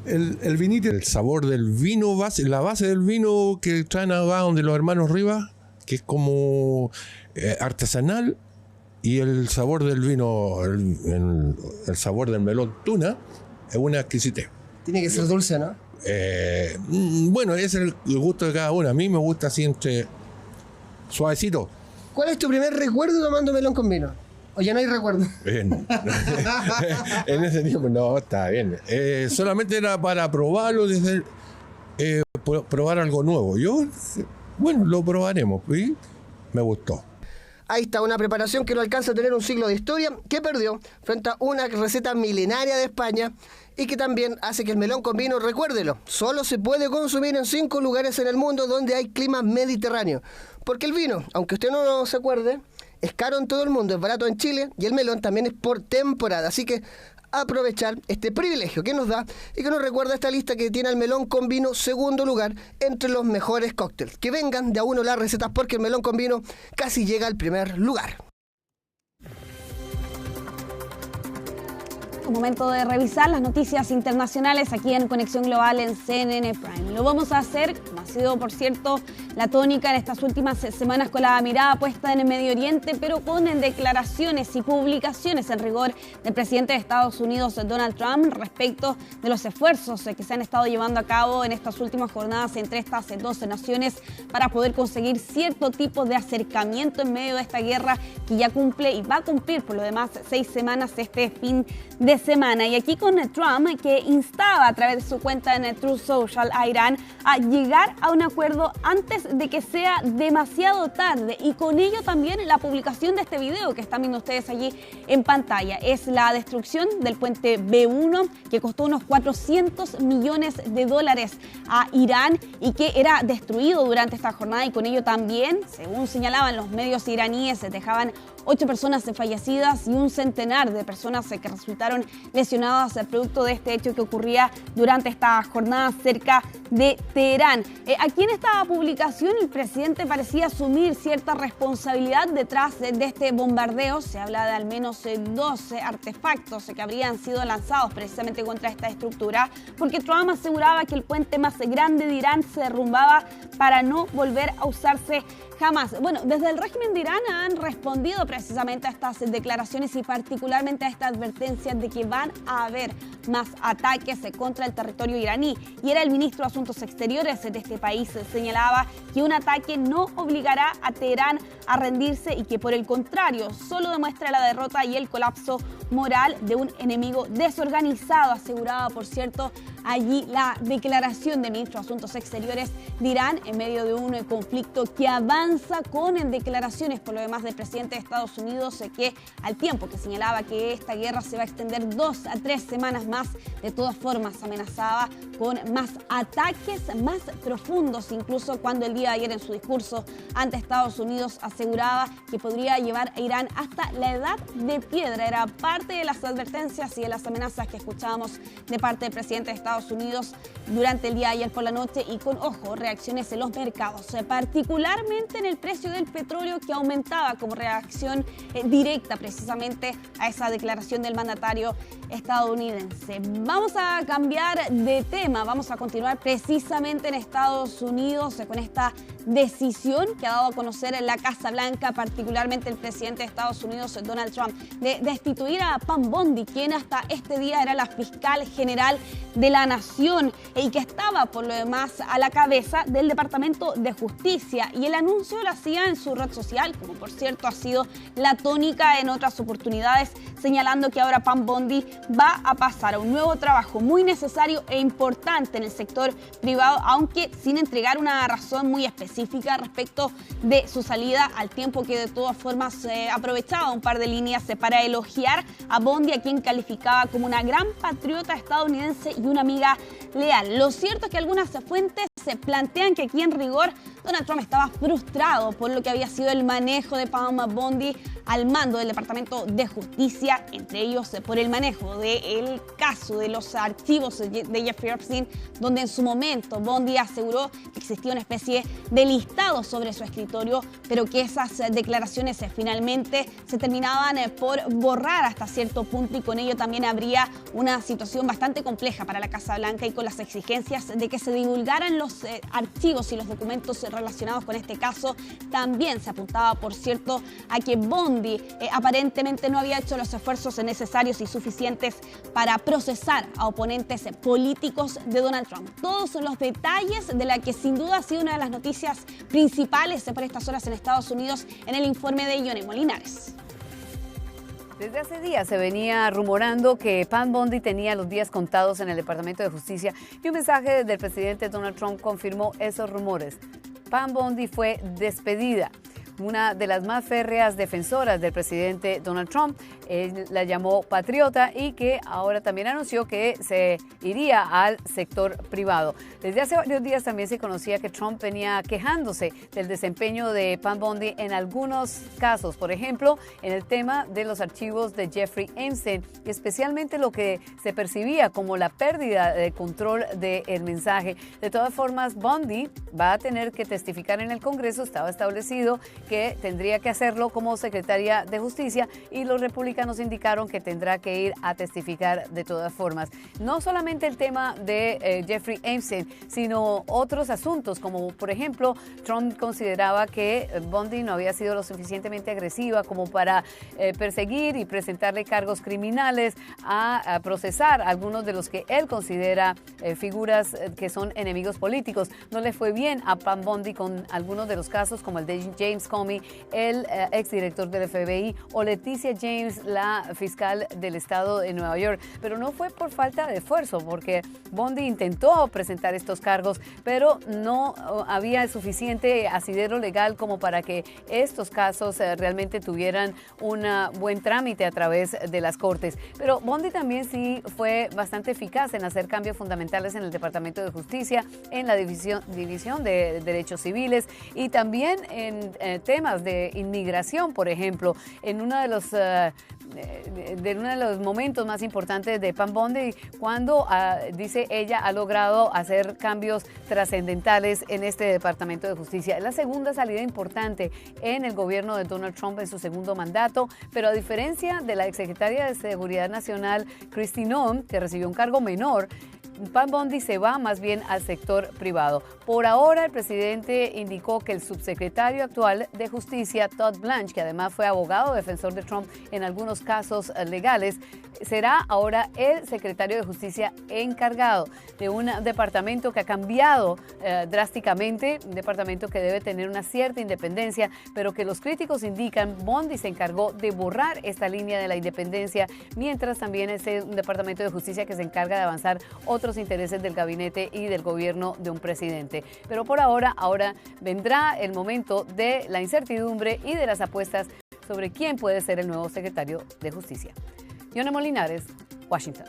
el vinito. El sabor del vino, la base del vino que traen acá donde los hermanos Rivas, que es como artesanal, y el sabor del vino, el sabor del melón tuna, es una exquisitez. Tiene que ser dulce, ¿no? Bueno, ese es el gusto de cada uno. A mí me gusta así entre suavecito. ¿Cuál es tu primer recuerdo tomando melón con vino? ¿O ya no hay recuerdo? Bien. En ese tiempo no, está bien. Solamente era para probarlo, probar algo nuevo. Bueno, lo probaremos y me gustó. Ahí está, una preparación que no alcanza a tener un siglo de historia, que perdió frente a una receta milenaria de España y que también hace que el melón con vino, recuérdelo, solo se puede consumir en 5 lugares en el mundo donde hay clima mediterráneo. Porque el vino, aunque usted no se acuerde, es caro en todo el mundo, es barato en Chile y el melón también es por temporada. Así que aprovechar este privilegio que nos da y que nos recuerda esta lista que tiene el melón con vino segundo lugar entre los mejores cócteles. Que vengan de a uno las recetas porque el melón con vino casi llega al primer lugar. Momento de revisar las noticias internacionales aquí en Conexión Global en CNN Prime. Lo vamos a hacer, como ha sido por cierto la tónica en estas últimas semanas, con la mirada puesta en el Medio Oriente, pero con declaraciones y publicaciones en rigor del presidente de Estados Unidos, Donald Trump, respecto de los esfuerzos que se han estado llevando a cabo en estas últimas jornadas entre estas 12 naciones para poder conseguir cierto tipo de acercamiento en medio de esta guerra que ya cumple y va a cumplir por lo demás 6 semanas este fin de de semana. Y aquí con Trump, que instaba a través de su cuenta en Truth Social a Irán a llegar a un acuerdo antes de que sea demasiado tarde. Y con ello también la publicación de este video que están viendo ustedes allí en pantalla. Es la destrucción del puente B1 que costó unos 400 millones de dólares a Irán y que era destruido durante esta jornada, y con ello también, según señalaban los medios iraníes, se dejaban 8 personas fallecidas y un centenar de personas que resultaron lesionadas producto de este hecho que ocurría durante esta jornada cerca de Teherán. Aquí en esta publicación el presidente parecía asumir cierta responsabilidad detrás de este bombardeo. Se habla de al menos 12 artefactos que habrían sido lanzados precisamente contra esta estructura, porque Trump aseguraba que el puente más grande de Irán se derrumbaba para no volver a usarse jamás. Bueno, desde el régimen de Irán han respondido precisamente a estas declaraciones y particularmente a esta advertencia de que van a haber más ataques contra el territorio iraní. Y era el ministro de Asuntos Exteriores de este país, señalaba que un ataque no obligará a Teherán a rendirse y que por el contrario solo demuestra la derrota y el colapso moral de un enemigo desorganizado. Aseguraba, por cierto, allí la declaración del ministro de Asuntos Exteriores de Irán en medio de un conflicto que avanza con declaraciones por lo demás del presidente de Estados Unidos, que al tiempo que señalaba que esta guerra se va a extender 2 a 3 semanas más, de todas formas amenazaba con más ataques más profundos, incluso cuando el día de ayer en su discurso ante Estados Unidos aseguraba que podría llevar a Irán hasta la edad de piedra. Era parte de las advertencias y de las amenazas que escuchábamos de parte del presidente de Estados Unidos durante el día de ayer por la noche, y con, ojo, reacciones en los mercados, particularmente en el precio del petróleo, que aumentaba como reacción directa precisamente a esa declaración del mandatario estadounidense. Vamos a cambiar de tema, vamos a continuar precisamente en Estados Unidos con esta decisión que ha dado a conocer en la Casa Blanca, particularmente el presidente de Estados Unidos, Donald Trump, de destituir a Pam Bondi, quien hasta este día era la fiscal general de la nación y que estaba por lo demás a la cabeza del Departamento de Justicia. Y el anuncio lo hacía en su red social, como por cierto ha sido la tónica en otras oportunidades, señalando que ahora Pam Bondi va a pasar a un nuevo trabajo muy necesario e importante en el sector privado, aunque sin entregar una razón muy específica respecto de su salida, al tiempo que de todas formas aprovechaba un par de líneas para elogiar a Bondi, a quien calificaba como una gran patriota estadounidense y una amiga leal. Lo cierto es que algunas fuentes se plantean que aquí en rigor Donald Trump estaba frustrado por lo que había sido el manejo de Pam Bondi al mando del Departamento de Justicia, entre ellos por el manejo del caso de los archivos de Jeffrey Epstein, donde en su momento Bondi aseguró que existía una especie de listado sobre su escritorio, pero que esas declaraciones finalmente se terminaban por borrar hasta cierto punto, y con ello también habría una situación bastante compleja para la Casa Blanca, y con las exigencias de que se divulgaran los archivos y los documentos relacionados con este caso. También se apuntaba, por cierto, a que Bondi aparentemente no había hecho los esfuerzos necesarios y suficientes para procesar a oponentes políticos de Donald Trump. Todos son los detalles de la que sin duda ha sido una de las noticias principales por estas horas en Estados Unidos en el informe de Yone Molinares. Desde hace días se venía rumorando que Pam Bondi tenía los días contados en el Departamento de Justicia, y un mensaje del presidente Donald Trump confirmó esos rumores. Pam Bondi fue despedida. Una de las más férreas defensoras del presidente Donald Trump, él la llamó patriota, y que ahora también anunció que se iría al sector privado. Desde hace varios días también se conocía que Trump venía quejándose del desempeño de Pam Bondi en algunos casos, por ejemplo, en el tema de los archivos de Jeffrey Epstein, especialmente lo que se percibía como la pérdida de control del mensaje. De todas formas, Bondi va a tener que testificar en el Congreso. Estaba establecido que tendría que hacerlo como secretaria de Justicia, y los republicanos indicaron que tendrá que ir a testificar de todas formas. No solamente el tema de Jeffrey Epstein, sino otros asuntos, como por ejemplo, Trump consideraba que Bondi no había sido lo suficientemente agresiva como para perseguir y presentarle cargos criminales, a procesar a algunos de los que él considera figuras que son enemigos políticos. No le fue bien a Pam Bondi con algunos de los casos, como el de James Comey, el exdirector del FBI, o Leticia James, la fiscal del estado de Nueva York. Pero no fue por falta de esfuerzo, porque Bondi intentó presentar estos cargos, pero no había suficiente asidero legal como para que estos casos realmente tuvieran un buen trámite a través de las cortes. Pero Bondi también sí fue bastante eficaz en hacer cambios fundamentales en el Departamento de Justicia, en la división de derechos civiles y también en temas de inmigración, por ejemplo. En uno de los momentos más importantes de Pam Bondi, cuando, dice ella, ha logrado hacer cambios trascendentales en este Departamento de Justicia. Es la segunda salida importante en el gobierno de Donald Trump en su segundo mandato, pero a diferencia de la exsecretaria de Seguridad Nacional, Kristi Noem, que recibió un cargo menor, Pam Bondi se va más bien al sector privado. Por ahora, el presidente indicó que el subsecretario actual de Justicia, Todd Blanche, que además fue abogado defensor de Trump en algunos casos legales, será ahora el secretario de Justicia encargado de un departamento que ha cambiado drásticamente, un departamento que debe tener una cierta independencia, pero que los críticos indican Bondi se encargó de borrar esta línea de la independencia, mientras también es un departamento de justicia que se encarga de avanzar otros intereses del gabinete y del gobierno de un presidente. Pero por ahora vendrá el momento de la incertidumbre y de las apuestas sobre quién puede ser el nuevo secretario de Justicia. Yona Molinares, Washington.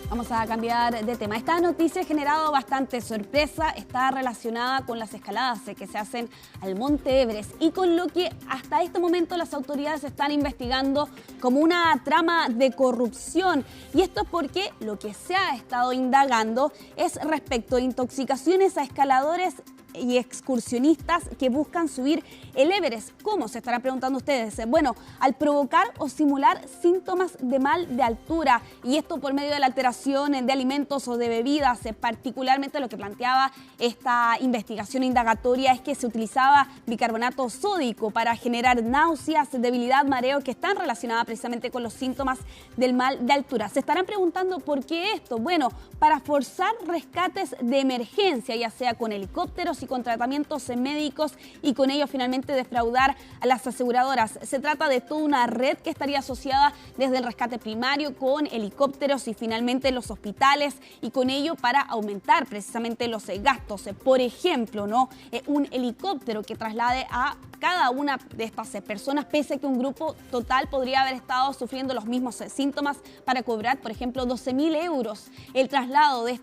Vamos a cambiar de tema. Esta noticia ha generado bastante sorpresa. Está relacionada con las escaladas que se hacen al Monte Everest y con lo que hasta este momento las autoridades están investigando como una trama de corrupción. Y esto es porque lo que se ha estado indagando es respecto a intoxicaciones a escaladores y excursionistas que buscan subir el Everest. ¿Cómo? Se estarán preguntando ustedes. Bueno, al provocar o simular síntomas de mal de altura, y esto por medio de la alteración de alimentos o de bebidas. Particularmente lo que planteaba esta investigación indagatoria es que se utilizaba bicarbonato sódico para generar náuseas, debilidad, mareo, que están relacionadas precisamente con los síntomas del mal de altura. Se estarán preguntando por qué esto. Bueno, para forzar rescates de emergencia, ya sea con helicópteros y con tratamientos médicos, y con ello finalmente defraudar a las aseguradoras. Se trata de toda una red que estaría asociada desde el rescate primario con helicópteros y finalmente los hospitales, y con ello para aumentar precisamente los gastos. Por ejemplo, un helicóptero que traslade a cada una de estas personas, pese a que un grupo total podría haber estado sufriendo los mismos síntomas, para cobrar, por ejemplo, 12.000 euros el traslado de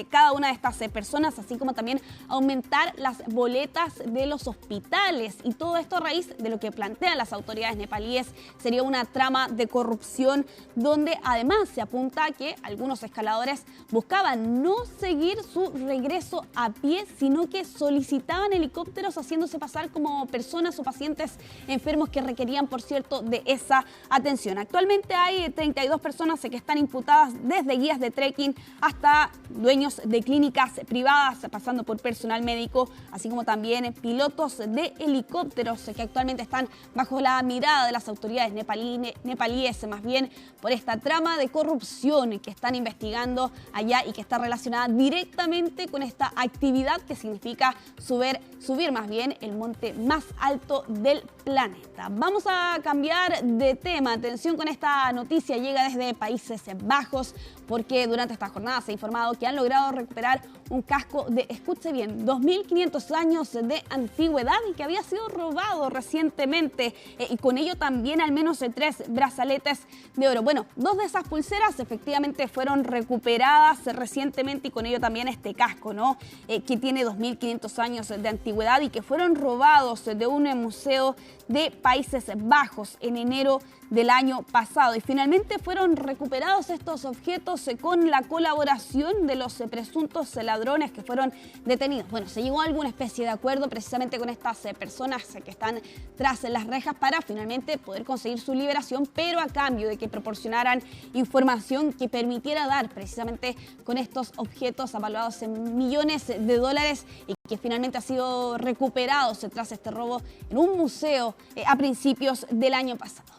cada una de estas personas, así como también aumentar las boletas de los hospitales. Y todo esto a raíz de lo que plantean las autoridades nepalíes sería una trama de corrupción, donde además se apunta a que algunos escaladores buscaban no seguir su regreso a pie, sino que solicitaban helicópteros haciéndose pasar como personas o pacientes enfermos que requerían, por cierto, de esa atención. Actualmente hay 32 personas que están imputadas, desde guías de trekking hasta dueños de clínicas privadas, pasando por personal médico, así como también pilotos de helicópteros que actualmente están bajo la mirada de las autoridades nepalíes, más bien por esta trama de corrupción que están investigando allá y que está relacionada directamente con esta actividad que significa subir más bien el monte más alto del planeta. Vamos a cambiar de tema. Atención con esta noticia, llega desde Países Bajos, porque durante esta jornada se ha informado que han logrado recuperar un casco de, escuche bien, 2.500 años de antigüedad y que había sido robado recientemente, y con ello también al menos 3 brazaletes de oro. Bueno, 2 de esas pulseras efectivamente fueron recuperadas recientemente, y con ello también este casco, que tiene 2.500 años de antigüedad y que fueron robados de un museo de Países Bajos en enero del año pasado. Y finalmente fueron recuperados estos objetos con la colaboración de los presuntos ladrones que fueron detenidos. Bueno, se llegó a alguna especie de acuerdo precisamente con estas personas que están tras las rejas para finalmente poder conseguir su liberación, pero a cambio de que proporcionaran información que permitiera dar precisamente con estos objetos avaluados en millones de dólares, y que finalmente ha sido recuperados tras este robo en un museo a principios del año pasado.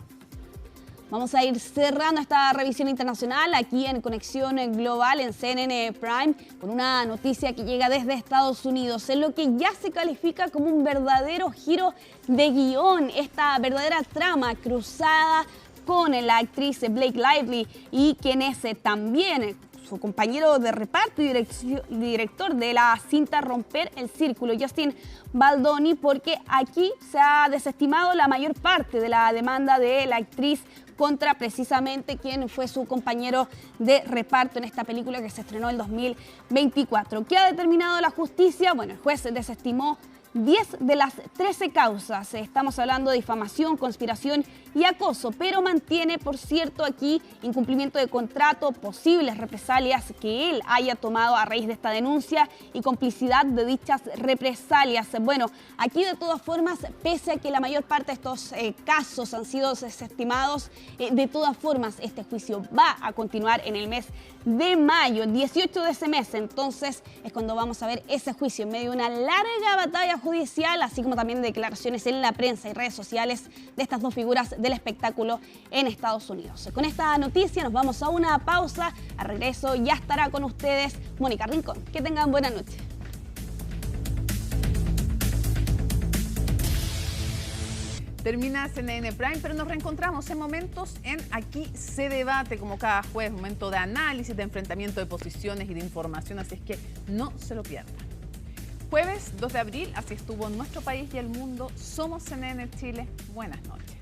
Vamos a ir cerrando esta revisión internacional aquí en Conexión Global en CNN Prime con una noticia que llega desde Estados Unidos, en lo que ya se califica como un verdadero giro de guión, esta verdadera trama cruzada con la actriz Blake Lively y quien es también su compañero de reparto y director de la cinta Romper el Círculo, Justin Baldoni, porque aquí se ha desestimado la mayor parte de la demanda de la actriz contra precisamente quien fue su compañero de reparto en esta película que se estrenó en 2024. ¿Qué ha determinado la justicia? Bueno, el juez desestimó 10 de las 13 causas. Estamos hablando de difamación, conspiración y acoso, pero mantiene, por cierto, aquí incumplimiento de contrato, posibles represalias que él haya tomado a raíz de esta denuncia y complicidad de dichas represalias. Bueno, aquí de todas formas, pese a que la mayor parte de estos casos han sido desestimados, de todas formas este juicio va a continuar en el mes de mayo, 18 de ese mes. Entonces es cuando vamos a ver ese juicio en medio de una larga batalla judicial, así como también declaraciones en la prensa y redes sociales de estas dos figuras del espectáculo en Estados Unidos. Con esta noticia nos vamos a una pausa. A regreso ya estará con ustedes Mónica Rincón. Que tengan buena noche. Termina CNN Prime, pero nos reencontramos en momentos en Aquí se debate, como cada jueves, momento de análisis, de enfrentamiento de posiciones y de información, así es que no se lo pierdan. Jueves 2 de abril, así estuvo nuestro país y el mundo. Somos CNN Chile. Buenas noches.